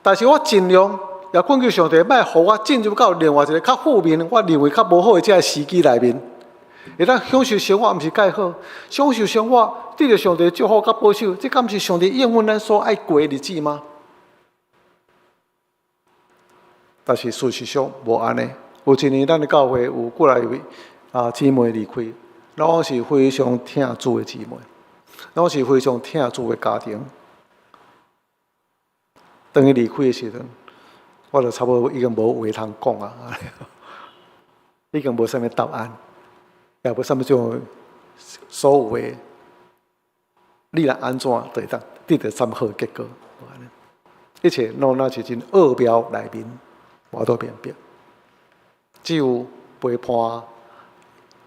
但是我尽量也恳求上帝，莫互我进入到另外一个较负面，我认为较无好的这个时机内面。会当享受生活，毋是介好；享受生活，得到上帝祝福甲保守，这敢毋是上帝应允咱所爱过的日子吗？但是事实上无安尼。有一年，咱的教会有过来一位姊妹离开，拢是非常疼主的姊妹，拢是非常疼主的家庭。当伊离开的时阵，我就差不多已经无话通讲已经无啥物答案。也无什么种所有的，你若安怎，就会当得到什么好结果？一切拢那是真奥妙内面，无多明白。只有陪伴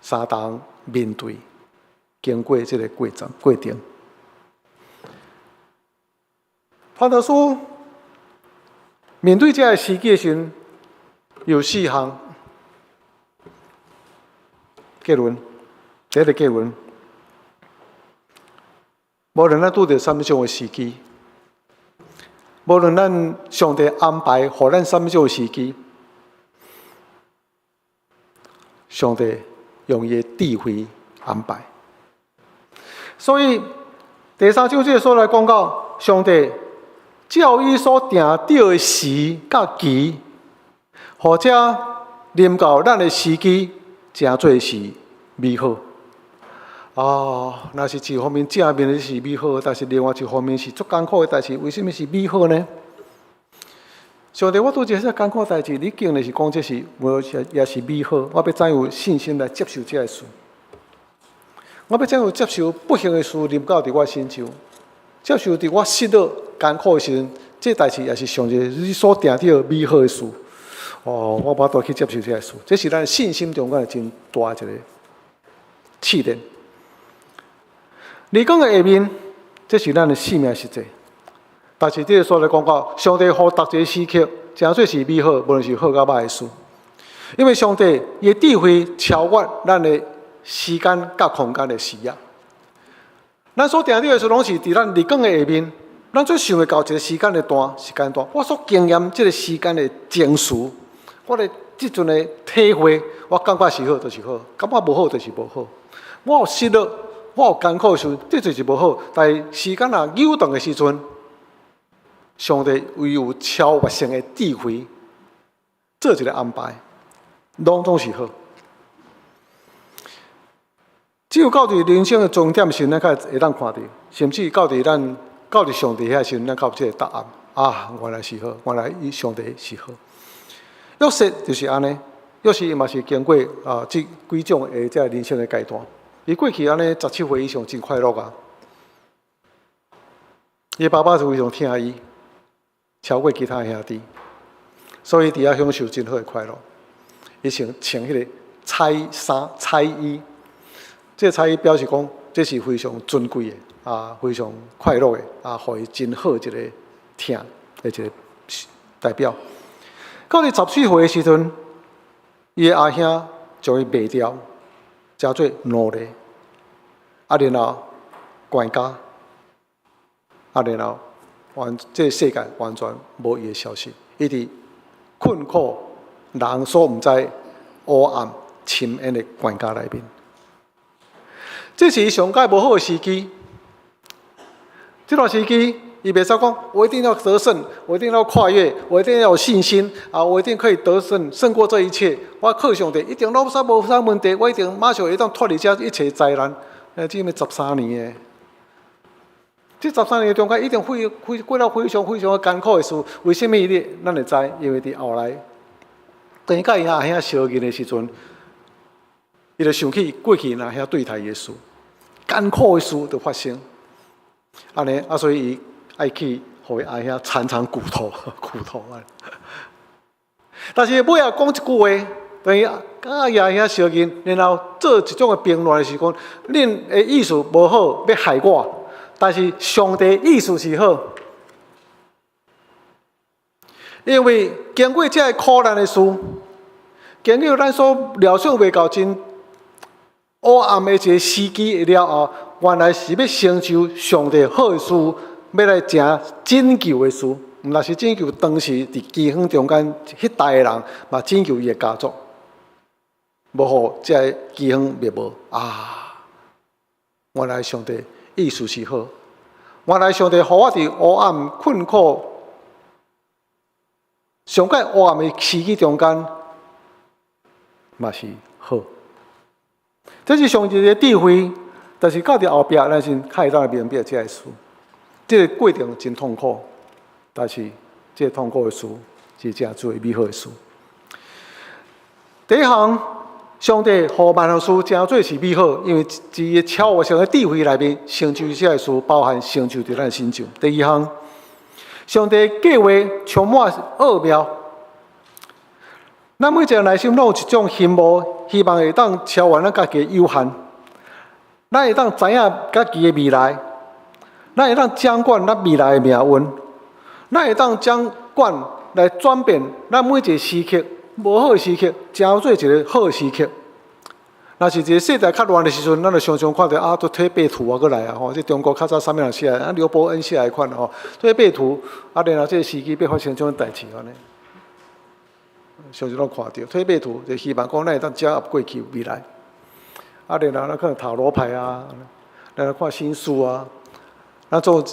三人面对，经过这个过程。潘德书面对这个时机时，有4项。结论，第一个结论，无论咱拄着什么种的时机，无论咱上帝安排互咱什么种的时机，上帝用伊的智慧安排。所以第3章这个所来讲到，上帝照伊所定定的时甲期，或者临到咱的时机，真做是美好。那是一方面正面的是美好，但是另外一方面是足艰苦的代志。为什么是美好呢？上帝，我拄一个艰苦的代志，你竟然是讲这是也是美好。我要怎有信心来接受这个事？我要怎有接受不幸的事临到伫我身上？接受伫我失落艰苦的时阵，这代志也是上帝你所定定美好的事。哦，我巴度去接受这个事，这是咱信心中间真大一个试炼。你讲的下面，这是咱的性命实际。但是这个所来讲到，上帝互逐一个时刻，真做是美好，无论是好甲歹的事。因为上帝伊的智慧超越咱的时间甲空间的视野。咱所定定的事，拢是伫咱日光的下面，咱最想会到一个时间的段。我所经验这个时间的情绪，我的即阵的体会，我感觉是好就是好，感觉无好就是无好。我有失落，我有艰苦的时，这就是无好。但是时间若扭动的时阵，上帝唯有超越性的智慧，做一个安排，拢总是好。只有到伫人生的终点时，咱才会当看到，甚至到伫上帝遐时，咱才有这个答案。啊，原来是好，原来上帝是好。约瑟就是安尼，约瑟嘛是经过这几种的这人生的阶段。伊过去安尼17岁以上真快乐啊！伊爸爸是非常疼伊，超过其他兄弟，所以伫遐享受真好的快乐。伊穿迄个彩衣，这个彩衣表示讲这是非常尊贵的非常快乐的互伊真好一个疼的一个代表。到伊14岁的时阵，伊的阿兄将伊卖掉，加做奴隶，然后管家，然后这个世界完全无伊的消息，伊伫困苦、人所毋知、黑暗、深渊的关卡内面。这是伊上界无好的时机。这段时机，伊袂使讲，我一定要得胜，我一定要跨越，我一定要有信心我一定可以得胜，胜过这一切。我靠上帝，一定无啥问题，我一定马上会当脱离这一切灾难。这么13年的，这13年中间一定过了非常非常的艰苦的事。为什么呢？咱会知，因为伫后来，当伊甲伊阿兄相认的时阵，伊就想起过去阿兄对待伊的事，艰苦的事就发生。安尼所以伊爱去互伊阿兄参骨头啊。但是尾仔讲一句话，等于甲伊阿兄相认，然后做一种的评论的是讲，恁的意思无好，要害我。但是上帝意思是好，因为经过这苦难的事，经过咱所料想袂到真黑暗的一个时机了后，原来是要成就上帝好的事，要来成拯救的事。毋但是拯救当时伫饥荒中间迄代的人，嘛拯救伊的家族，无互这饥荒灭无原来上帝意思是好，原来上帝互我伫黑暗困苦、上界黑暗的时机中间，嘛是好。这是上帝的智慧，但是到伫后壁，咱是较会当来明白这个事。这个过程真痛苦，但是这个痛苦的事是真最美好的事。第一项，上帝互万有事真做是美好，因为在伊超越性的智慧内面，成就这个事，包含成就伫咱的心上。第二项，上帝的计划充满奥妙。咱每一个人内心拢有一种希望会当超越咱家己的有限，咱会当知影家己的未来，咱会当掌管咱未来的命运，咱会当掌管来转变咱每一个时刻，无好的时刻，真做一个好的时刻。若是一个世代较乱的时阵，咱就常常看到都推背图过来这中国较早啥物人写的，刘伯恩写的款推背图然后这个时机要发生这种代志安尼。常常拢看到推背图，就希望讲咱会当掌握过去未来。然后咱看塔罗牌咱看星书咱做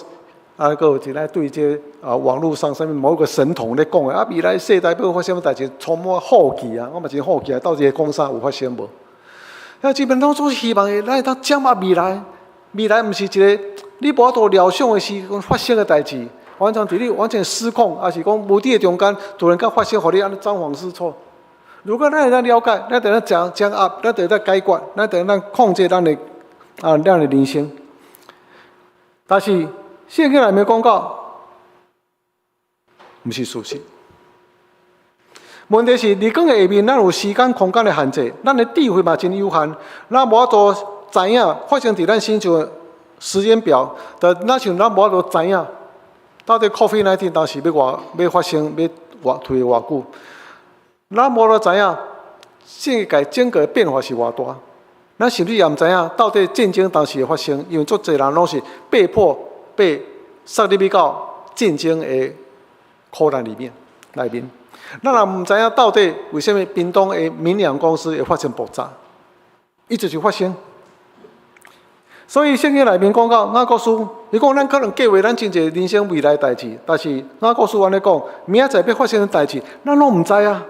个有一来对这网络上上面某一个神童咧讲的未来世代要发生什么代志，充满好奇我嘛真好奇到底讲啥有发生无？基本上总是希望咱会当掌握未来，未来毋是一个你无法度料想的时发生的代志。完全伫你完全失控，还是讲无伫的中间突然间发生，互你安尼张皇失措。如果咱会当了解，咱会当掌握，咱会当解决，咱会当控制咱的人生。但是圣经内面讲到，毋是事实。问题是，日光的下面，咱有时间、空间的限制，咱的智慧嘛真有限，咱无法度知影发生伫咱身上的时间表，咱像咱无法度知影，到底 COVID-19 当时要发生，要推偌久，咱无法度知影世界整个变化是偌大，咱甚至也毋知影到底战争当时的发生，因为足侪人拢是被迫被塞入去到战争的苦难里面。咱也毋知影到底为什么屏东的明良公司会发生爆炸，一直就发生。所以圣经内面讲到雅各书，伊讲咱可能计划咱真侪人生未来代志，但是雅各书安尼讲，明仔载要发生的代志，咱拢毋知啊。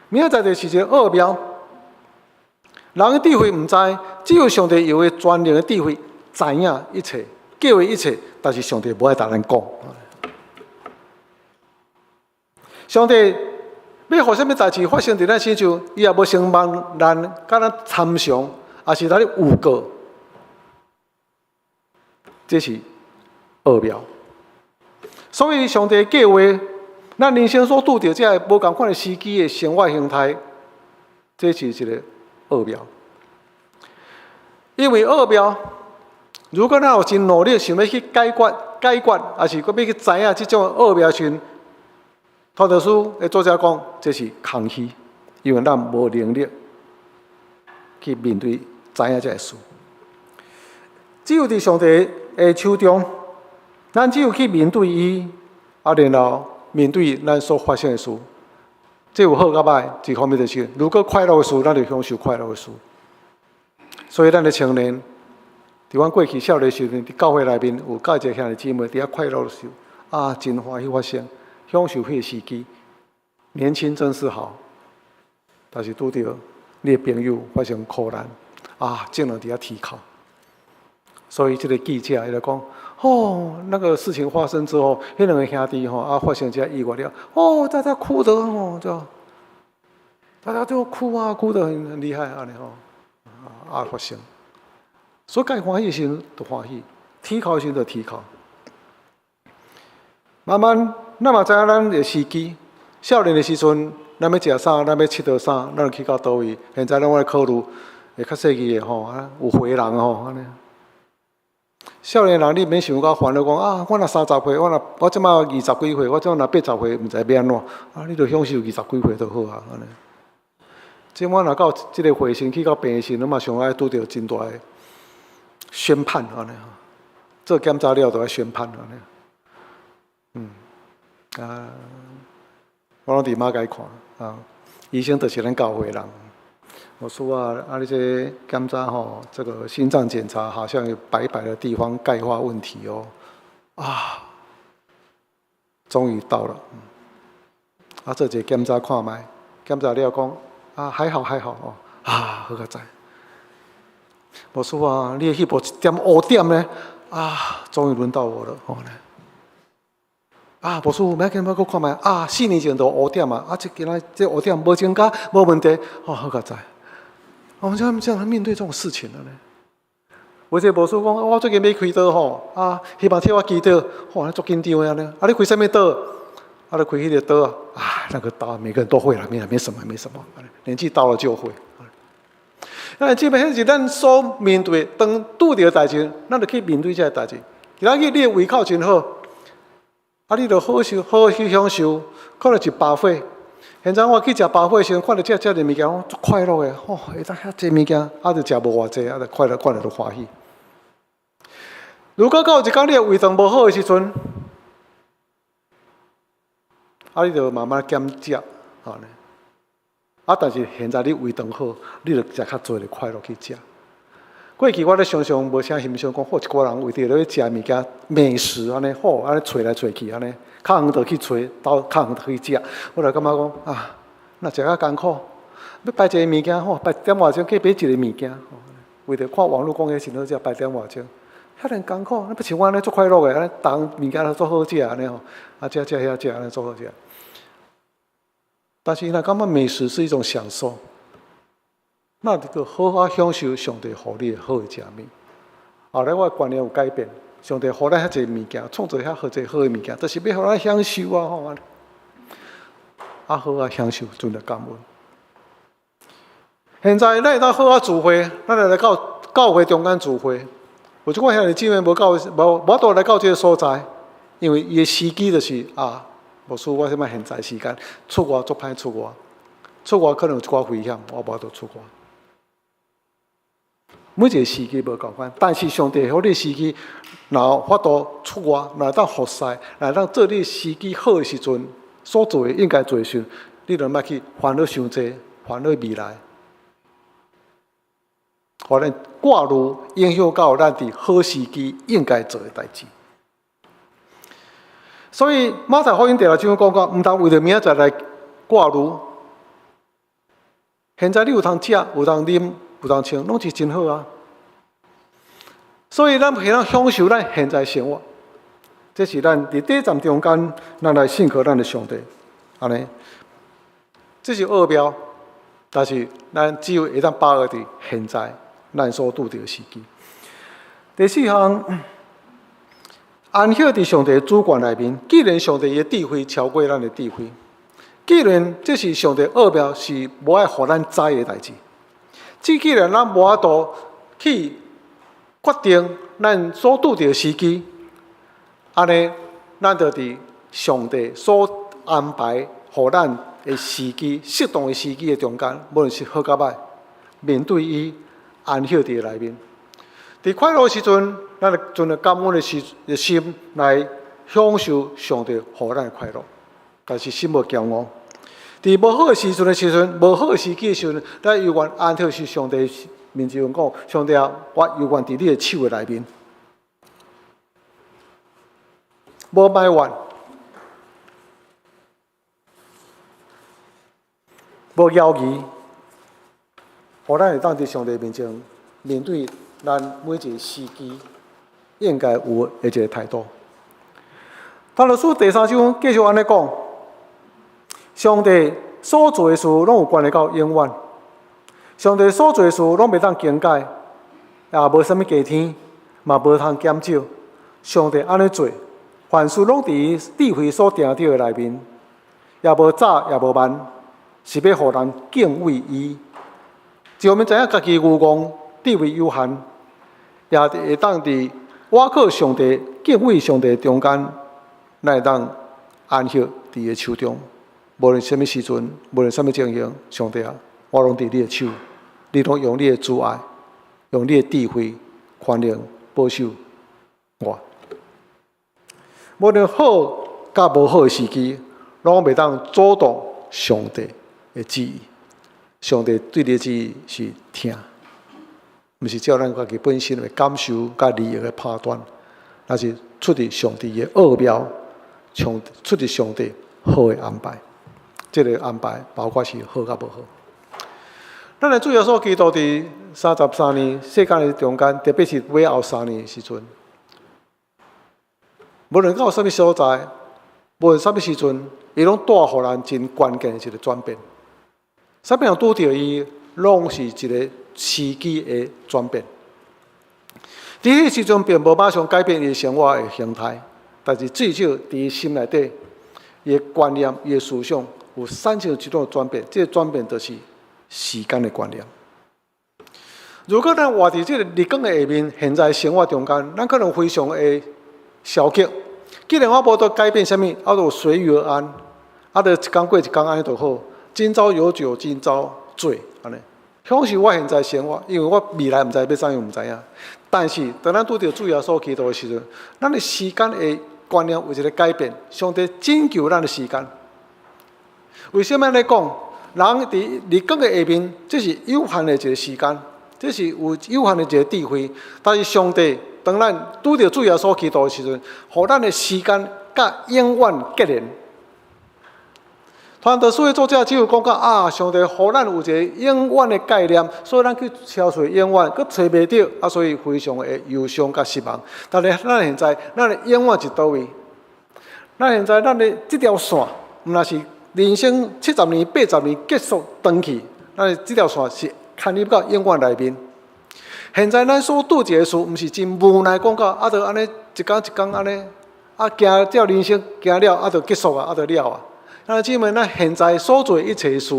明仔载就是一个奥妙，人的智慧毋知，只有上帝有的全能的智慧知影一切，计划一切，但是上帝无爱同咱讲。上帝要互什么代志发生伫咱身上，伊也无想望咱甲咱参详，也是咱咧有过，这是奥妙。所以上帝的计划，咱人生所拄着这无共款的时机的生活形态，这是一个奥妙。因为奥妙，如果咱有真努力想要去解决，还是要去知影这种奥妙时，托德书的作者讲，这是空虚，因为咱无能力去面对知影这个事。只有伫上帝的手中，咱只有去面对伊，然后面对咱所发生的事。这有好甲歹，一方面就是，如果快乐的事，咱就享受快乐的事。所以，咱的青年，伫阮过去少年时阵，伫教会内面有教一个兄弟姊妹，伫遐快乐的时候，真欢喜发生。享受迄个时机，年轻真是好。但是拄着你的朋友发生苦难，只能伫遐提考。所以这个记者伊就讲，那个事情发生之后，迄两个兄弟发生这意外了，大家哭得大家就哭得很厉害安尼发生。所以该欢喜的时候就欢喜，提考的时候就提考。慢慢。咱嘛知影咱的时机，少年的时阵，咱要食啥，咱要佚佗啥，咱去到倒位。现在咱我考虑会较细记的有回人安尼。少年人你免想到烦恼讲我若30岁，我即马20几岁，我即马若80岁，毋知要安怎？你就享受20几岁就好安尼。即我若到即个岁数去到病时，咱嘛上爱拄着真大的宣判安尼。做检查了就爱宣判安尼。我拢伫马街看医生就是咱教会人。我说你这检查这个心脏检查好像有白的地方钙化问题哦。终于到了。做一个检查看卖，检查了讲还好哦。好个在。我说你的翕无一点污点呢？终于轮到我了无师傅，明仔日看卖4年前就污点今仔这污点无增加，无问题，好个在。我们这样面对这种事情了呢？有一个无师傅讲，我最近要开刀希望替我祈祷，足紧张的呢。你开什么刀？你开迄个刀那个刀每个人都会啦，没什么，年纪到了就会。基本上是咱所面对，当拄着代志，咱就去面对这个代志。今仔日你的胃口真好。你就好去享受，可能是饱会。现在我去食饱会时，看到这个物件，我足快乐的。会当遐济物件，就食无偌济，就快乐，看了就欢喜。如果到一天你的胃肠无好的时阵，你就慢慢减食，但是现在你胃肠好，你就食较多的快乐去食。过去我咧常常无啥欣赏，讲一寡人为着咧食物件美食安尼安尼找来找去安尼，较远就去找，到较远就去食。我就感觉讲若食较艰苦，要摆一个物件摆点外钟去买一个物件，为着看网络讲迄真好食，摆点外钟，遐尼艰苦，不像我安尼足快乐的，安尼当物件足好食安尼食遐食安尼足好食。但是若感觉美食是一种享受。那就好好享受上帝予你的好的食物。后来我的观念有改变，上帝予咱遐济物件，创造遐好济好诶物件，就是要互咱享受啊！吼，啊好啊享受，尽力感恩。现在咱会当好啊聚会，咱来到教会中间聚会。有即款兄弟姊妹无倒来到即个所在，因为伊诶时机就是无输我即摆现在时间出外足歹出外，出外可能有一寡危险，我无倒出外。每一个时机无共款，但是上帝互你时机，然后法度出外，来当服侍，来当做你时机好的时阵所做的应该做的时，你就莫去烦恼伤济，烦恼未来，互咱挂入影响到咱伫好时机应该做的代志。所以马太福音第6章讲毋通为着明仔载来挂入。现在你有通食，有通啉。有当穿，拢是真好啊！所以咱可以享受咱现在生活，这是咱伫第一站中间，咱来信靠咱的上帝，安尼，这是奥妙，但是咱只有会当把握伫现在咱所拄着的时机。第四项，安歇伫上帝的主权内面，既然上帝的智慧超过咱的智慧，既然这是上帝奥妙，是无爱互咱知的代志。既然咱无法度去决定咱所拄着时机，安尼咱就伫上帝所安排互咱的时机、适当的时机的中间，无论是好甲歹，面对伊安歇伫内面。伫快乐的时阵，咱就尽着感恩的心来享受上帝互咱的快乐，但是心无骄傲。伫无好的时阵，无好的时机的时阵，咱犹原安歇是上帝面前讲，上帝啊，我犹原伫你的手的内面，无埋怨，无犹豫，互咱会当伫上帝面前面对咱每一个时机应该有的一个态度。但是书第3章继续安尼讲。上帝所做的事，拢有关系到永远。上帝所做的事，拢袂当更改，也无啥物加添，嘛无通减少。上帝安尼做，凡事拢伫智慧所定着的内面，也无早也无慢，是要互人敬畏伊。只要我们知影家己有功，智慧有限，也会当伫倚靠上帝、敬畏上帝中间，咱会当安歇伫伊手中。无论什么时阵，无论什么情形，上帝啊，我拢伫你的手，你拢用你的主爱，用你的智慧、宽容保守我。无论好甲无好的时机，拢袂当阻挡上帝的旨意。上帝对你的旨意是听，毋是照咱家己本身的感受甲利益的判断，那是出自上帝的奥妙，出自上帝好的安排。这个安排包括是好甲无好。咱的主耶稣基督伫33年世间的中间，特别是尾后3年的时阵，无论到什么所在，无论什么时阵，伊拢带互咱真关键的一个转变。啥物人拄着伊，拢是一个时机的转变。伫迄个时阵，并无马上改变伊生活的形态，但是至少伫伊心内底，伊的观念、伊的思想。有产生一种转变，这个转变就是时间的观念。如果咱活伫这个日光的下面，现在生活中间，咱可能非常的消极。既然我无得改变什么，我就随遇而安，就一天过一天安尼就好。今朝有酒今朝醉，安尼享受我现在生活，因为我未来毋知要怎样，毋知影。但是当咱拄着主耶稣基督的时阵，咱的时间的观念有一个改变。上帝拯救咱的时间。为什么来讲？人伫日光的下面，这是有限的一个时间，这是有限的一个智慧。但是上帝当咱拄着主耶稣基督的时阵，互咱的时间甲永远结连。传道书的作者只有讲到上帝互咱有一个永远的概念，所以咱去敲找永远，佮找袂到，所以非常的忧伤甲失望。但是咱现在，咱的永远是倒位？咱现在咱的这条线，毋那是。人生70年、80年结束断去，咱这条线是牵入到永远内面。现在咱所拄一个事，毋是真无奈讲到，就安尼一天一天安尼，行照人生行了，就结束啊，就了啊。咱姊妹，咱现在所做一切事，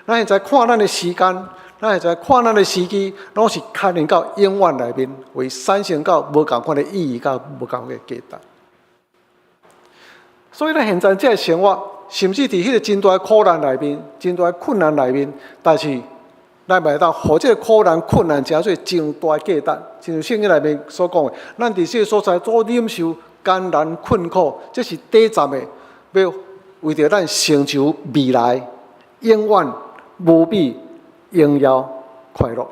咱现在看咱的时间，咱现在看咱的时机，拢是牵连到永远内面，会产生到无共款的意义，甲无共款的价值。所以咱现在这个生活，甚至伫迄个真大的苦难内面、真大的困难内面，但是咱袂当互这个苦难、困难成做真大的价值。正如圣经内面所讲的，咱伫这个所在所忍受艰难困苦，这是短暂的，要为着咱成就未来永远无比荣耀快乐。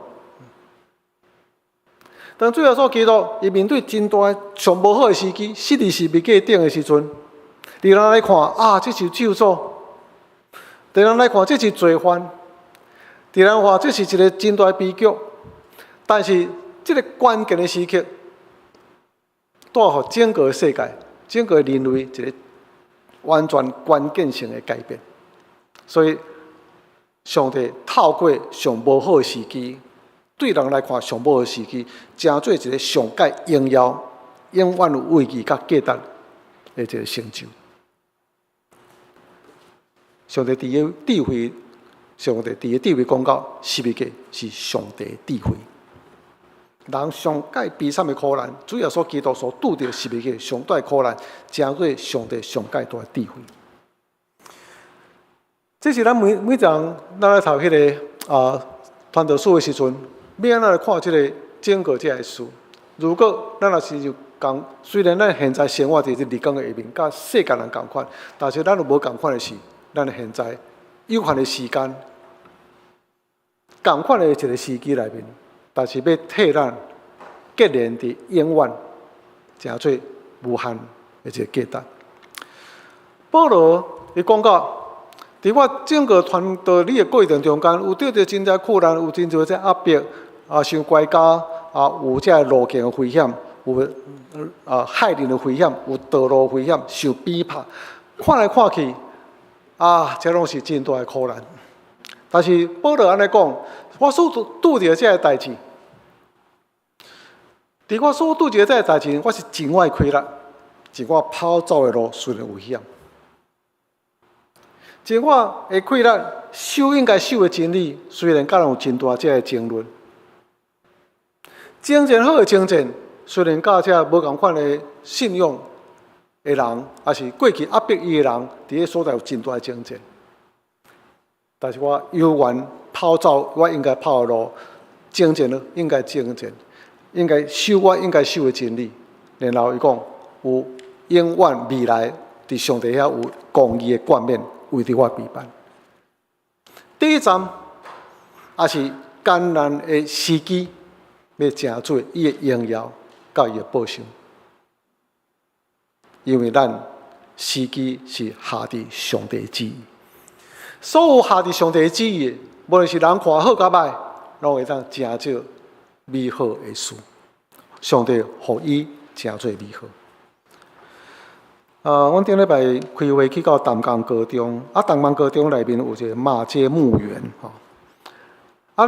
当最后所基督，伊面对真大上无好的时机，实在是未过顶的时阵，伫人来看啊，这是咒诅；伫人来看，这是罪犯；伫人看，这是一个真大的悲剧。但是，这个关键的时刻，带予整个世界、整个人类一个完全关键性的改变。所以，上帝透过上无好的时机，对人来看上无好的时机，成做一个上界荣耀、永远有位置甲价值的一个成就。上帝伫个智慧，上帝伫个智慧讲到11个是上帝的智慧。人上界悲惨的苦难，主要所基督所拄着11个上大的苦难，成做上帝上界大的智慧。这是咱每一人，咱来读迄个传道书的时阵，要安怎来看这个整个这个书？如果咱若是就讲，虽然咱现在生活伫这日光的下面，甲世界人共款，但是咱有无共款的是，咱现在有限的时间，共款的一个时机内面，但是要替咱结连伫永远，成做无限的一个价值。保罗伊讲到。伫我整个传道理的过程中间，有得到真侪苦难，有真侪这压迫，受拐家，有这路径的危险，有害人的危险，有道路危险，受逼迫，看来看去，这拢是真大的苦难。但是保罗安尼讲，我所拄着这个代志，伫我所拄着这个代志，我是真爱开力，是我跑走的路虽然危险。真我会开力守应该守的真理，虽然甲人有真大这个争论，精神好的精神，虽然甲这无共款的信用的人，也是过去压迫伊的人，伫个所在有真大的精神。但是我犹原跑走我应该跑的路，精神应该精神，应该守我应该守的真理。然后伊讲有永远未来，伫上帝遐有公义的冠冕。为着我陪伴，第一站也是艰难的时机，要成做伊的荣耀，甲伊的报酬。因为咱时机是下伫上帝的旨意，所有下伫上帝的旨意的，无论是人看好甲歹，拢会当成做美好的事。上帝互伊成做美好。阮顶礼拜开会去到淡江高中，淡江高中内面有一个马街墓园，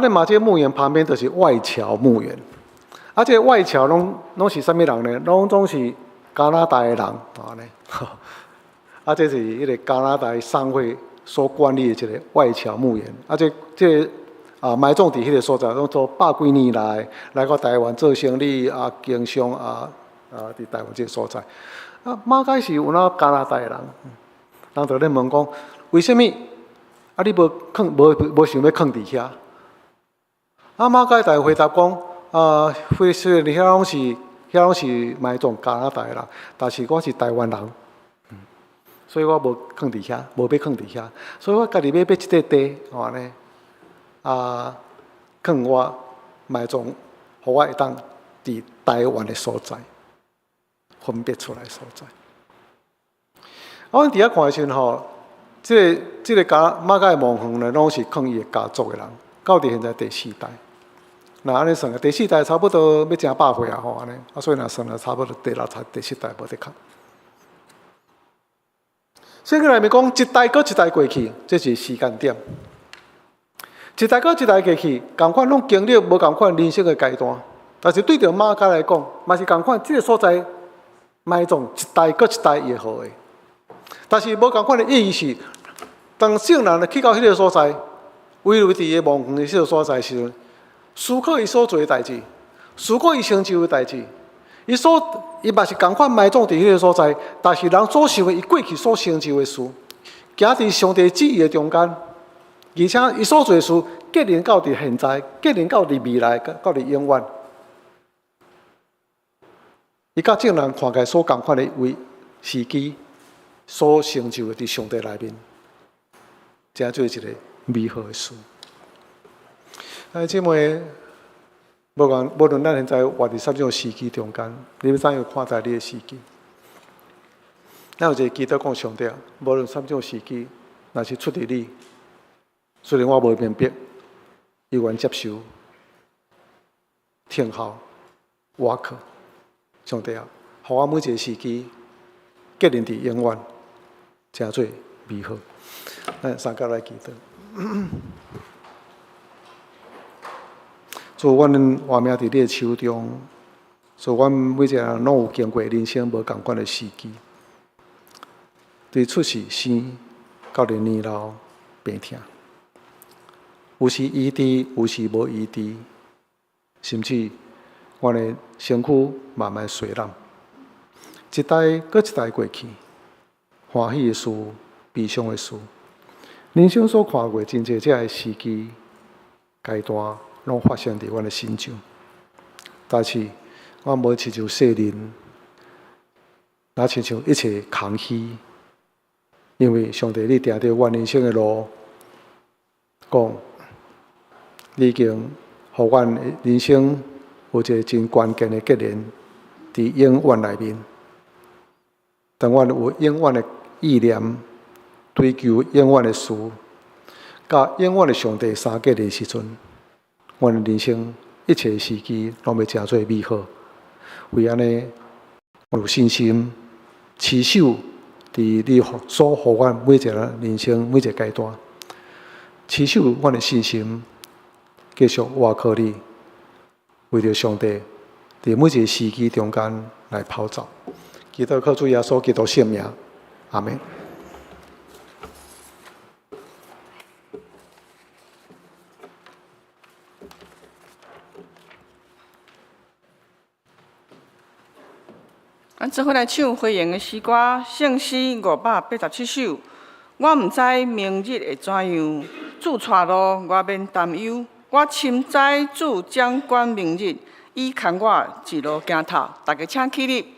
咧马街墓园旁边就是外侨墓园，这个外侨拢是啥物人呢？拢总是加拿大的人，这是迄个加拿大商会所管理的一个外侨墓园，这个埋葬伫迄个所在，拢做百几年来到台湾做生意经商伫台湾这个所在。马街是有那加拿大的人，人就咧问讲，为什么你无想要囥伫遐？马街就回答讲，虽然遐拢是埋葬加拿大的人，但是我是台湾人，所以我无囥伫遐，无要囥伫遐，所以我家己要一块地，安尼囥我埋葬，互我会当伫台湾的所在。分别出来所在。阮伫遐看的时阵这个马街墓园呢，拢是囥伊的家族的人，到伫现在第4代。那安尼算第4代差不多要成100岁安尼，所以若算了差不多第6代、第7代无得囥。圣经内面讲一代搁一代过去，这是时间点。一代搁一代过去，共款拢经历无共款人生的阶段。但是对着马街来讲，嘛是共款，这个所在埋葬一代搁一代也好诶。但是无共款的意义是，当圣人去到迄个所在，围绕伫个墓园的迄个所在时阵，思考伊所做的代志，思考伊成就的代志，伊嘛是共款埋葬伫迄个所在，但是人所想的伊过去所成就的事，行伫上帝旨意的中间，而且伊所做的事，结连到伫现在，结连到伫未来，到伫永远。伊甲正人看起来所共款的为时机所成就的伫上帝内面，这就是一个美好的事。姊妹，无论咱现在活伫啥种时机中间，你要怎样看待你的时机？咱有一个基督讲上帝，无论啥种时机，若是出伫你，虽然我无明白，伊愿接受，听候我靠。上帝啊，互我每一个时机结连伫永远，诚做美好。咱三甲来祈祷。主，阮活命伫你的手中，所以阮每一个人拢有经过人生无共款的时机，对出世生到伫年老病痛，有时医治，有时无医治，甚至阮的身躯慢慢衰老，一代搁一代过去，欢喜的事、悲伤的事，人生所看过真侪遮的时机阶段，拢发生伫阮的心上。但是，我无亲像世人，若亲像一切空虚，因为上帝，你定着阮人生的路，讲你已经互阮的人生。有一个真关键的结连，伫永远内面。当阮有永远的意念，追求永远的事，甲永远的上帝相结的时阵，阮的人生一切时机拢要诚做美好。为安尼，我有信心，持守伫你所互阮每一个人生每一个阶段，持守阮的信心，继续倚靠你。为着上帝，伫每一个时机中间来跑走，祈祷靠主耶稣基督圣名，阿门。咱做伙来唱回应的诗歌，圣诗587首。我毋知明日会怎样，主带路，我免担忧。我深知主掌管明日，伊牵我一路行透。大家请起立。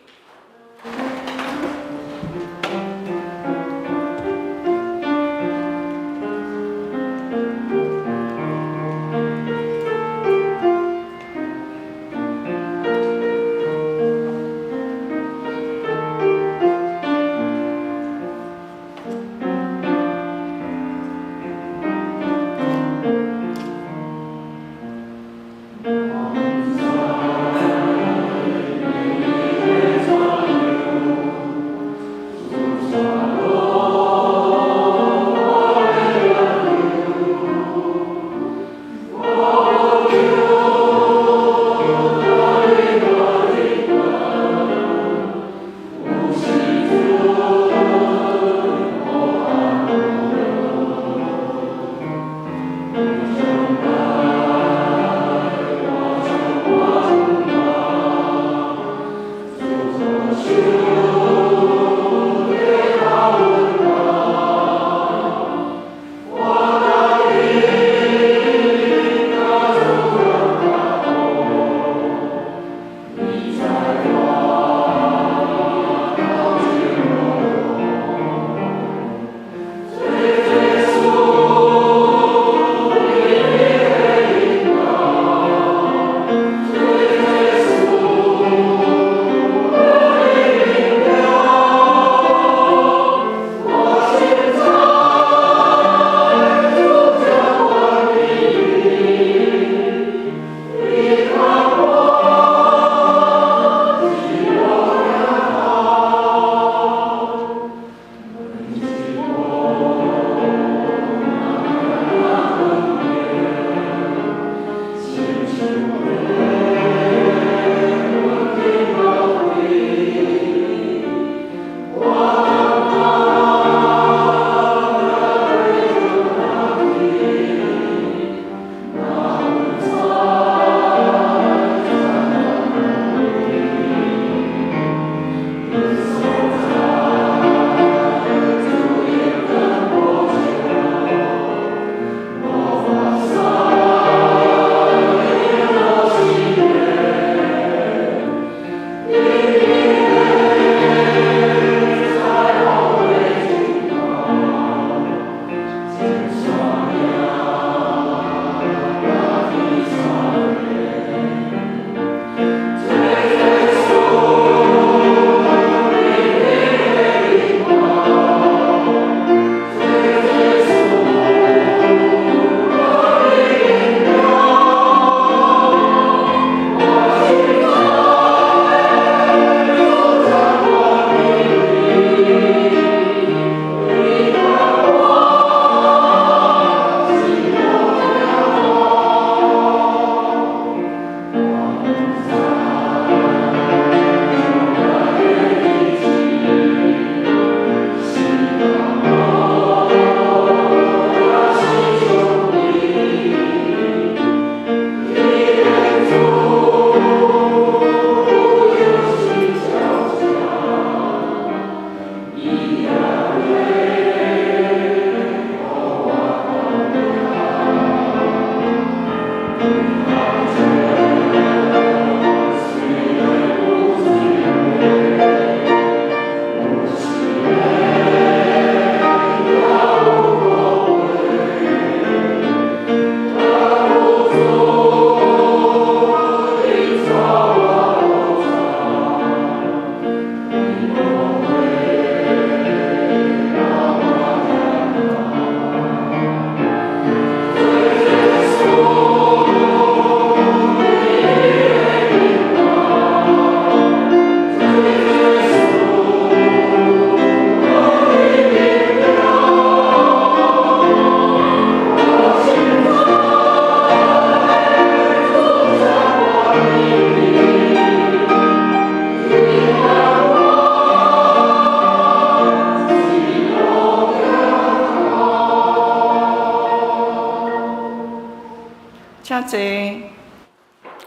请坐。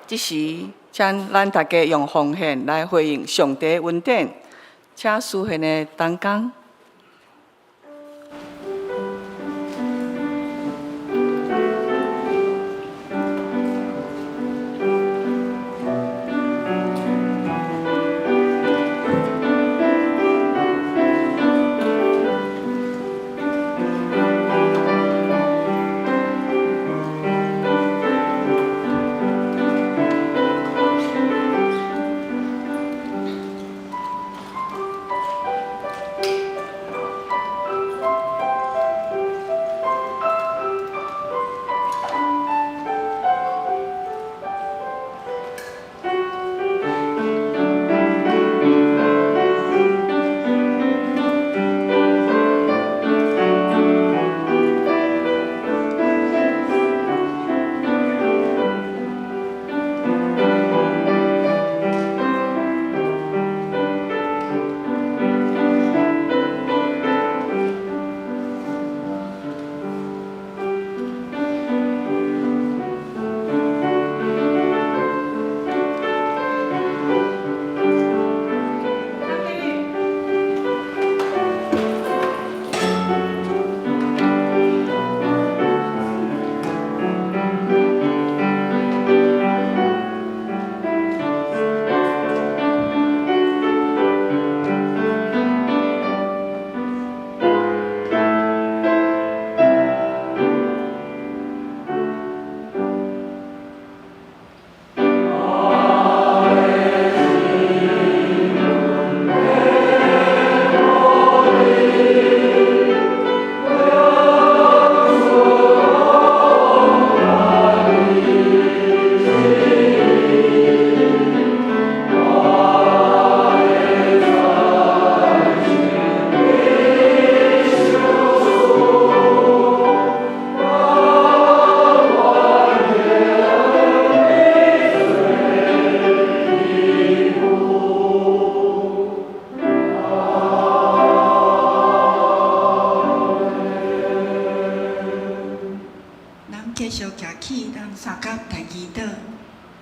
这时，请咱大家用奉献来回应上帝的恩典，请书献的同工。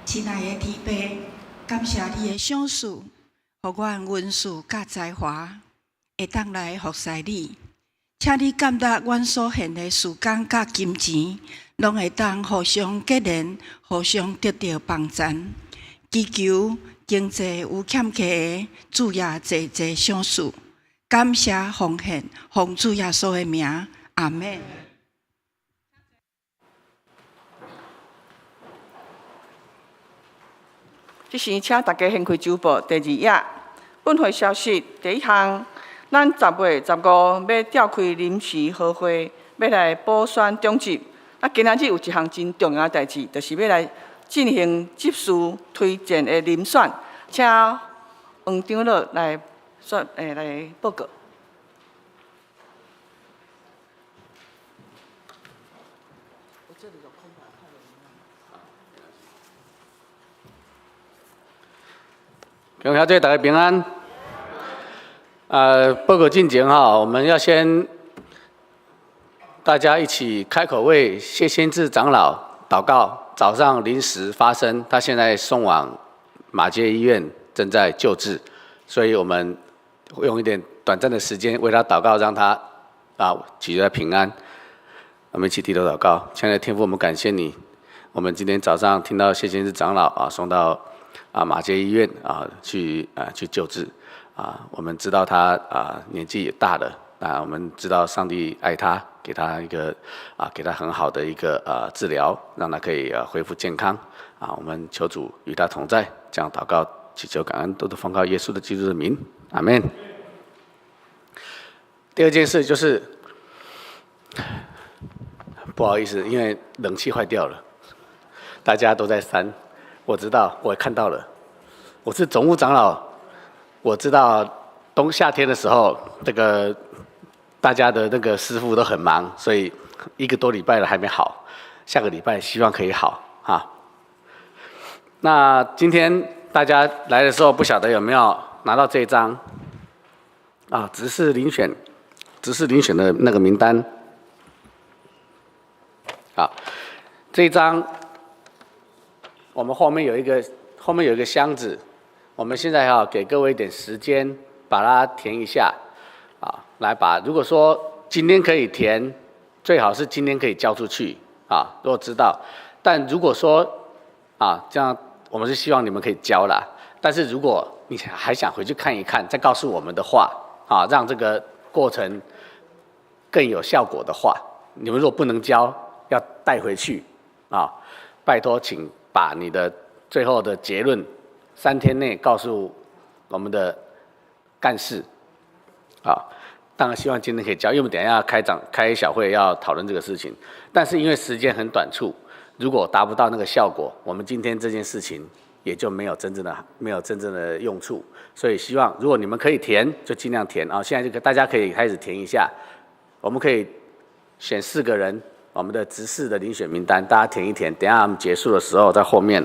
亲爱的天父，感谢你的赏赐，予阮文字甲才华，会当来服侍你。请你感达阮所献的时间甲金钱，拢会当互相结连，互相得到帮助。祈求经济有欠缺的，主耶济济赏赐。感谢奉献，奉主耶稣的名，阿门。这时，请大家掀开周报第2页。本会消息第1项，咱10月15要召开临时和会，要来补选中职。今仔日有一项真重要的代志，就是要来进行执事推荐的遴选，请黄长老来来报告。永小姐，大家平安。报告进前哈，我们要先大家一起开口为谢先志长老祷告。早上临时发生，他现在送往马偕医院，正在救治，所以我们会用一点短暂的时间为他祷告，让他取得平安。我们一起低头祷告，亲爱的天父，我们感谢你。我们今天早上听到谢先志长老送到马偕医院去救治我们知道他年纪也大了，我们知道上帝爱他，给他一个给他很好的一个治疗，让他可以恢复健康我们求主与他同在，这样祷告祈求感恩，都是奉靠耶稣的基督的名，阿们。第二件事就是不好意思，因为冷气坏掉了，大家都在扇。我知道，我也看到了。我是总务长老，我知道夏天的时候，这个大家的那个师傅都很忙，所以1个多礼拜了还没好，下个礼拜希望可以好那今天大家来的时候，不晓得有没有拿到这一张执事遴选的那个名单。这一张我们后面有一个箱子，我们现在给各位一点时间，把它填一下，来如果说今天可以填，最好是今天可以交出去，如果知道，但如果说这样，我们是希望你们可以交啦。但是如果你还想回去看一看，再告诉我们的话，让这个过程更有效果的话，你们如果不能交，要带回去，拜托，请把你的最后的结论3天内告诉我们的干事，当然希望今天可以交，因为我们等一下要开小会要讨论这个事情，但是因为时间很短促，如果达不到那个效果，我们今天这件事情也就没有真正的用处，所以希望如果你们可以填，就尽量填现在大家可以开始填一下，我们可以选4个人，我们的执事的遴选名单，大家填一填，等一下我们结束的时候在后面。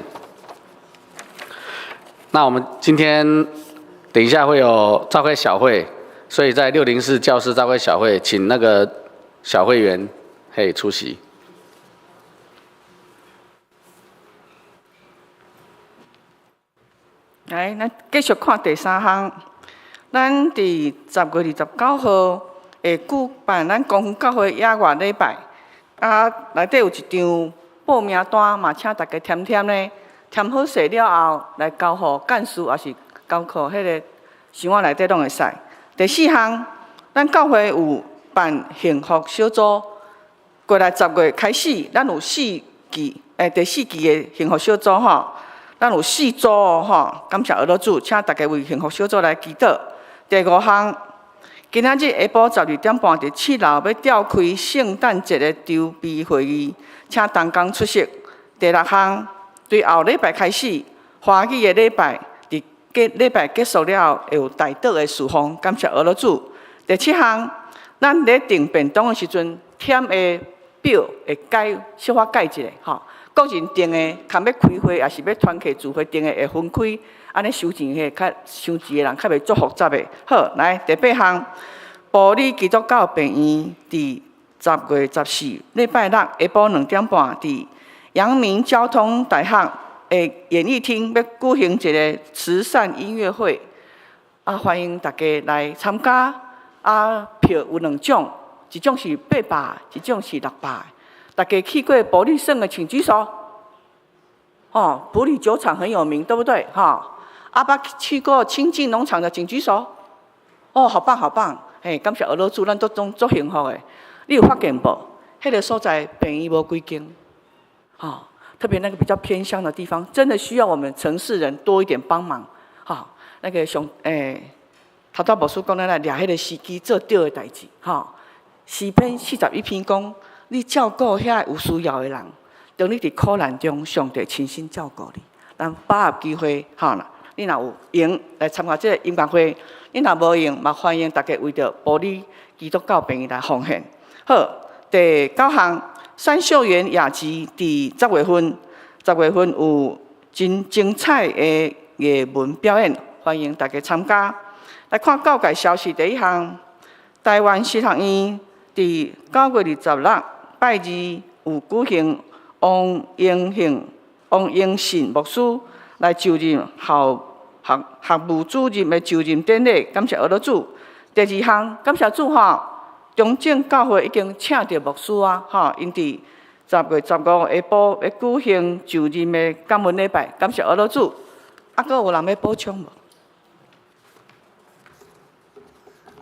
那我们今天等一下会有召开小会，所以在604教室召开小会，请那个小会员可以出席。来，咱继续看第3项。咱伫10月29号会举办咱公园教会野外礼拜，内底有一张报名单嘛，请大家填填咧，填好势了后来交互干事，也是交互迄个箱仔内底拢会使。第4项，咱教会有办幸福小组，过来10月开始，咱有4期，第4期的幸福小组咱有4组感谢俄罗主，请大家为幸福小组来祈祷。第5项，今仔日下晡12点半伫7楼要召开圣诞节的筹备会议，请同工出席。第6项，对后礼拜开始，华语的礼拜，伫礼拜结束了后，会有代祷的事奉，感谢俄罗主。第7项，咱咧订便当的时阵，填的表会小可改一下个人订的，看要开会，也是要团契聚会订的，会分开，安尼收钱的较收钱的人较袂足复杂的。好，来第8项，埔里基督教病院伫10月14礼拜六下晡2点半，伫阳明交通大学的演艺厅要举行一个慈善音乐会，欢迎大家来参加。票有2种，一种是800，一种是600。大家去过埔里省的请举手。埔里酒厂很有名，对不对？去过清境农场的请举手。好棒好棒！感谢俄罗斯，咱都足幸福的。你有发现无？迄个所在病院无几间，特别那个比较偏乡的地方，真的需要我们城市人多一点帮忙。那个头头牧师讲，咱来抓迄个司机做对的代志。诗篇41篇讲。你照顾遐有需要的人，当你伫苦难中，上帝亲身照顾你。咱把握机会，你若有闲来参加这个音乐会，你若无闲，嘛欢迎大家为着埔里基督教病院来奉献。好，第9项，山秀园雅集伫10月份有真精彩的艺文表演，欢迎大家参加。来看教界消息，第1项，台湾师学院伫9月26。拜二有举行王英信牧师来就任学务主任的就任典礼，感谢俄罗主。第2项，感谢主中正教会已经请到牧师因伫10月15日下晡要举行就任的感恩礼拜，感谢俄罗主。阁有人要补充无？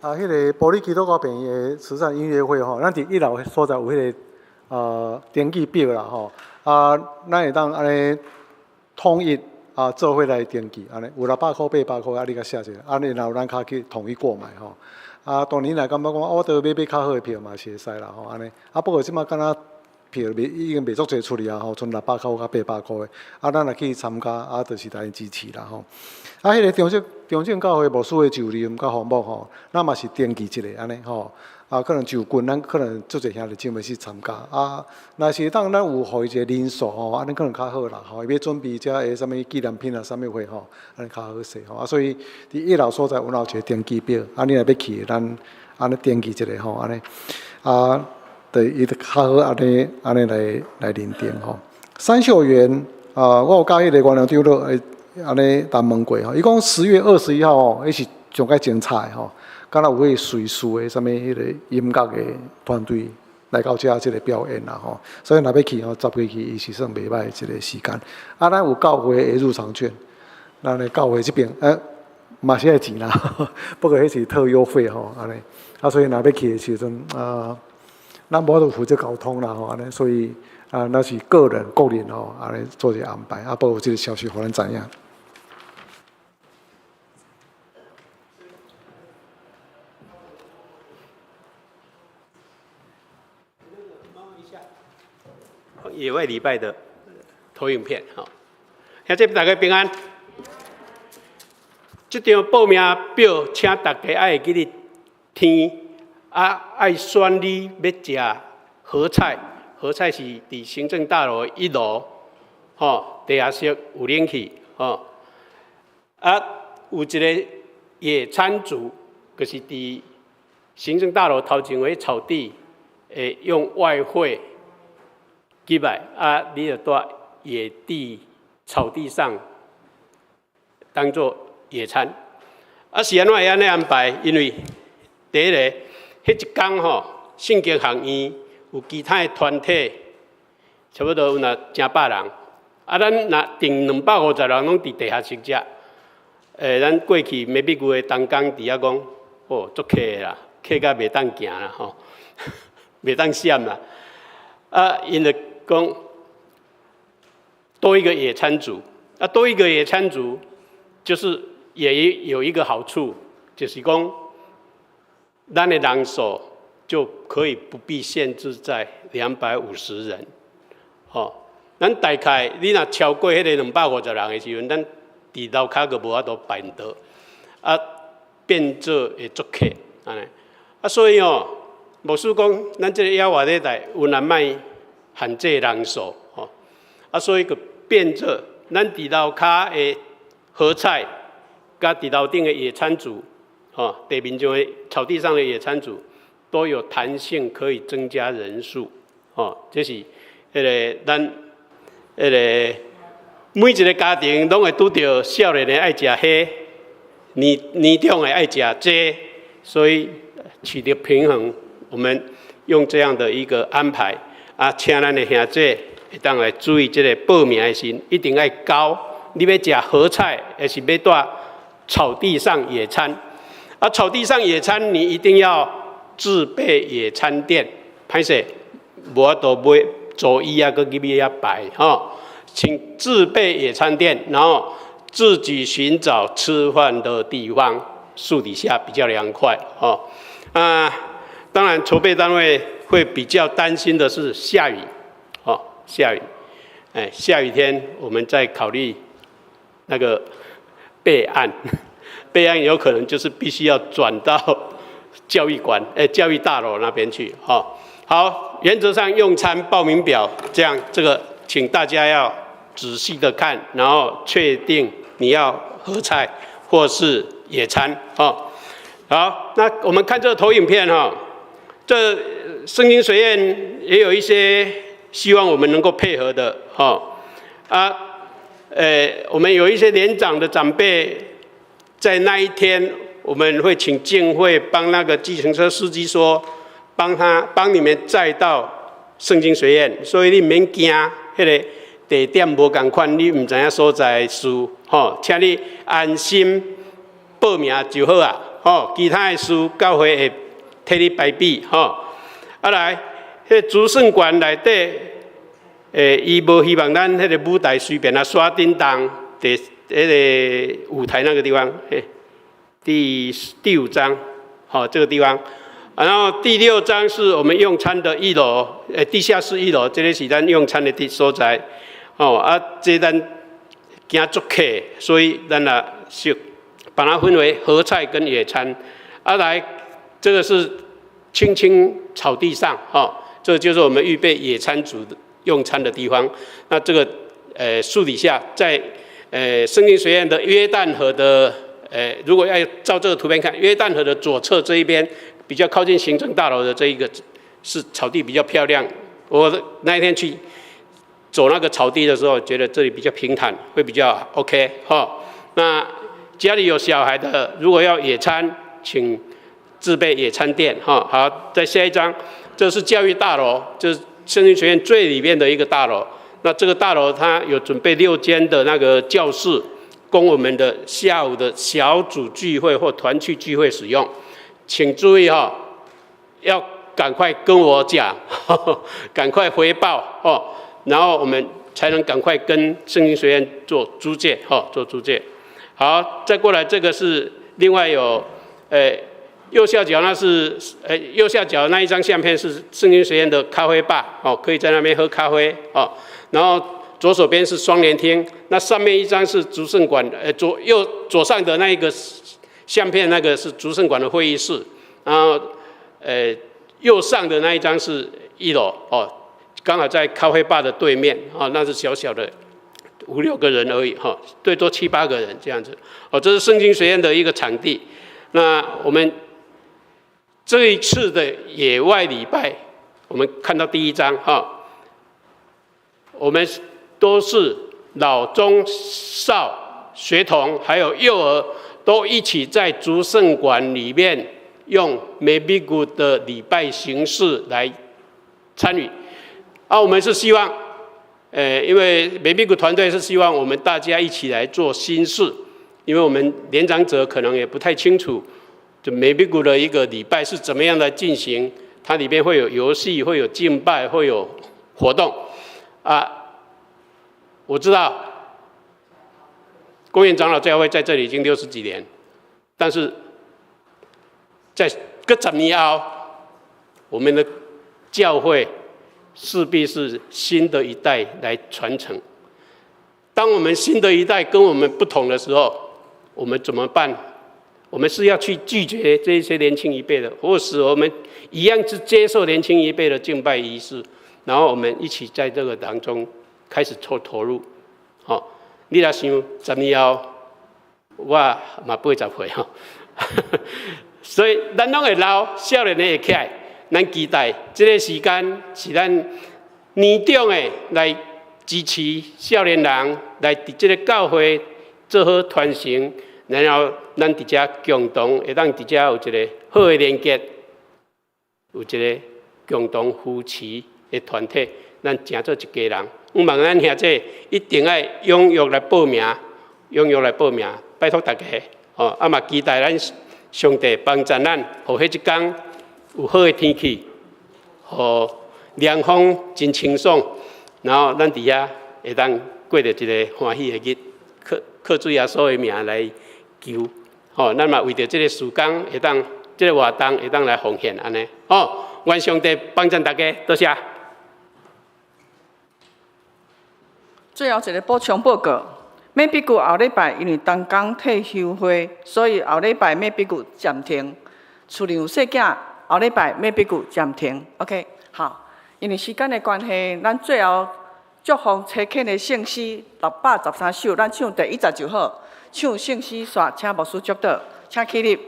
迄个埔里基督教病院的慈善音乐会咱伫1楼所在有迄个登记表啦咱会当安尼统一做伙来登记，安尼有600块、800块，你甲写一下，然后咱较去统一购买当年来感觉讲我都要买较好的票嘛是会使啦安尼不过即马敢若票已经袂足侪出去剩600块到800块的，咱来去参加就是来支持啦迄个中正教会牧师的就任甲项目咱嘛是登记一下安尼可能就近咱可能足侪兄弟姊妹去参加若是当咱有互伊一个人数安尼可能较好啦伊要准备遮个啥物纪念品啥物货安尼较好势所以伫1楼所在有一个登记表你若要去咱安尼登记一下安尼对伊较好安尼来认定山秀园我有甲迄个原良长老安尼谈问过吼，伊讲10月21号吼，迄是上界精彩吼，敢若有迄瑞士的啥物迄个音乐的团队来到遮即个表演啦吼，所以若要去吼，10月去伊是算袂歹的一个时间。啊，咱有教会的入场券，咱咧教会即边嘛是爱钱啦，不过迄是特优惠吼，安尼。啊，所以若要去的时阵咱无法度负责交通啦吼，安尼，所以那是个人吼，安尼做一个安排，啊，报有即个消息互咱知影。野外礼拜的投影片，好，现在大家平安。这张报名表，请大家爱记得填，爱选你要食合菜，合菜是伫行政大楼1楼，地下室有冷气，有一个野餐组，就是伫行政大楼头前的草地，用外汇。几百你就在野地草地上当做野餐，是安怎会安尼安排？因为第一个，迄一天圣经学院有其他的团体，差不多有成100人，咱若定250人拢伫地下室食，咱过去美美牛的同工伫遐讲，足客啦，客甲袂当行啦袂当闪啦，因就讲多一个野餐组，多一个野餐组，就是也有一个好处，就是讲咱的人数就可以不必限制在250人，咱大概你若超过迄个250人的时阵，咱伫楼骹就无法度办到，变做会足客安尼，所以牧师讲，咱这个野外礼拜有难卖。限制人数，所以就变做咱伫楼骹的合菜，甲伫楼顶的野餐组，地面上的草地上的野餐组都有弹性，可以增加人数，这是咱每一个家庭拢会拄到少年的爱食虾，年长的爱食这，所以取得平衡，我们用这样的一个安排。请咱的兄弟会当来注意这个报名的时，一定要交。你要食合菜，还是要在草地上野餐？草地上野餐，你一定要自备野餐垫。歹势，无法度买桌椅搁去遐摆请自备野餐垫，然后自己寻找吃饭的地方，树底下比较凉快当然，筹备单位。会比较担心的是下雨，下雨，下雨天我们再考虑那个备案，备案有可能就是必须要转到教育馆，教育大楼那边去，好，原则上用餐报名表这样，这个请大家要仔细的看，然后确定你要合菜或是野餐，好，那我们看这个投影片这圣经学院也有一些希望我们能够配合的，我们有一些年长的长辈，在那一天我们会请敬会帮那个计程车司机说，帮你们载到圣经学院，所以你唔免惊，迄个地点无同款，你唔知影所在事，请你安心报名就好啊，其他的事教会会替你排比，来，迄主圣馆内底，伊无希望咱迄个舞台随便刷叮当，迄个舞台那个地方，第5章，这个地方，然后第6章是我们用餐的1楼，地下室1楼，这个是咱用餐的所在，这咱惊足客，所以咱是把它分为合菜跟野餐，来，这个是。青青草地上，这就是我们预备野餐组用餐的地方。那这个树底下，在圣经学院的约旦河的如果要照这个图片看，约旦河的左侧这一边比较靠近行政大楼的这一个是草地比较漂亮。我那一天去走那个草地的时候，觉得这里比较平坦，会比较 OK 哈。那家里有小孩的，如果要野餐，请自备野餐垫哈。好，再下一张，这是教育大楼，这是圣经学院最里面的一个大楼。那这个大楼它有准备6间的那个教室，供我们的下午的小组聚会或团契聚会使用。请注意哈，要赶快跟我讲，赶快回报哦，然后我们才能赶快跟圣经学院做租借哈，做租借。好，再过来这个是另外有，右下角那是右下角那一张相片是圣经学院的咖啡吧哦，可以在那边喝咖啡哦。然后左手边是双联厅，那上面一张是竹圣馆，左上的那一个相片那个是竹圣馆的会议室，然后右上的那一张是1楼哦，刚好在咖啡吧的对面哦，那是小小的5、6个人而已哈，最多7、8个人这样子哦，这是圣经学院的一个场地。那我们这一次的野外礼拜，我们看到第1章哈。我们都是老中少学童还有幼儿都一起在竹圣馆里面用美比谷的礼拜形式来参与。我们是希望，因为美比谷团队是希望我们大家一起来做新事，因为我们年长者可能也不太清楚，就美比谷的一个礼拜是怎么样的进行，它里面会有游戏，会有敬拜，会有活动。我知道公园长老教会在这里已经60几年，但是在10年后，我们的教会势必是新的一代来传承。当我们新的一代跟我们不同的时候，我们怎么办？我们是要去拒绝这些年轻一辈的，或是我们一样是接受年轻一辈的敬拜仪式，然后我们一起在这个当中开始投入。你若想10年后，我嘛80岁哈，所以咱拢会老，少年的会起来。咱期待这个时间是咱年长的来支持少年人，来伫这个教会做好传承，然后咱伫遮共同会当伫遮有一个好的连结，有一个共同扶持的团体，咱成做一家人。希望咱兄弟一定要踊跃来报名，踊跃来报名，拜托大家哦。嘛期待咱上帝帮助咱，互迄一天有好的天气，互凉风真清爽，然后咱伫遐会当过着一个欢喜的日，靠主耶稣的名来求。咱嘛为着这个时间会当，这个活动会当来奉献安尼。愿上帝帮助大家，多谢。最后一个补充报告，美比谷后礼拜因为东港退休会，所以后礼拜美比谷暂停。厝里有细囝，后礼拜美比谷暂停。OK， 好，因为时间的关系，咱最后祝福车肯的圣诗613首，咱唱第110就好。唱圣诗煞，请牧师祝祷，请起立。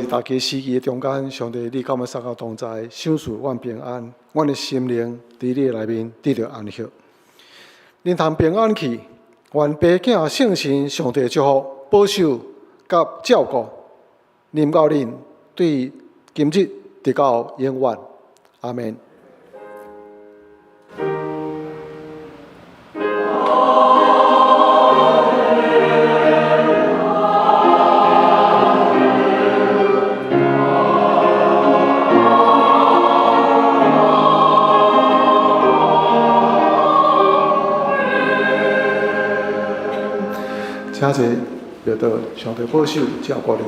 大家时期的中间，上帝你甲我们三个同在，享受万平安。阮的心灵伫你内面得到安息。恁通平安去，愿爸囝圣神上帝祝福、保守甲照顾，临到恁对今日直到永远。阿们。请坐，得到上帝保守照顾恁。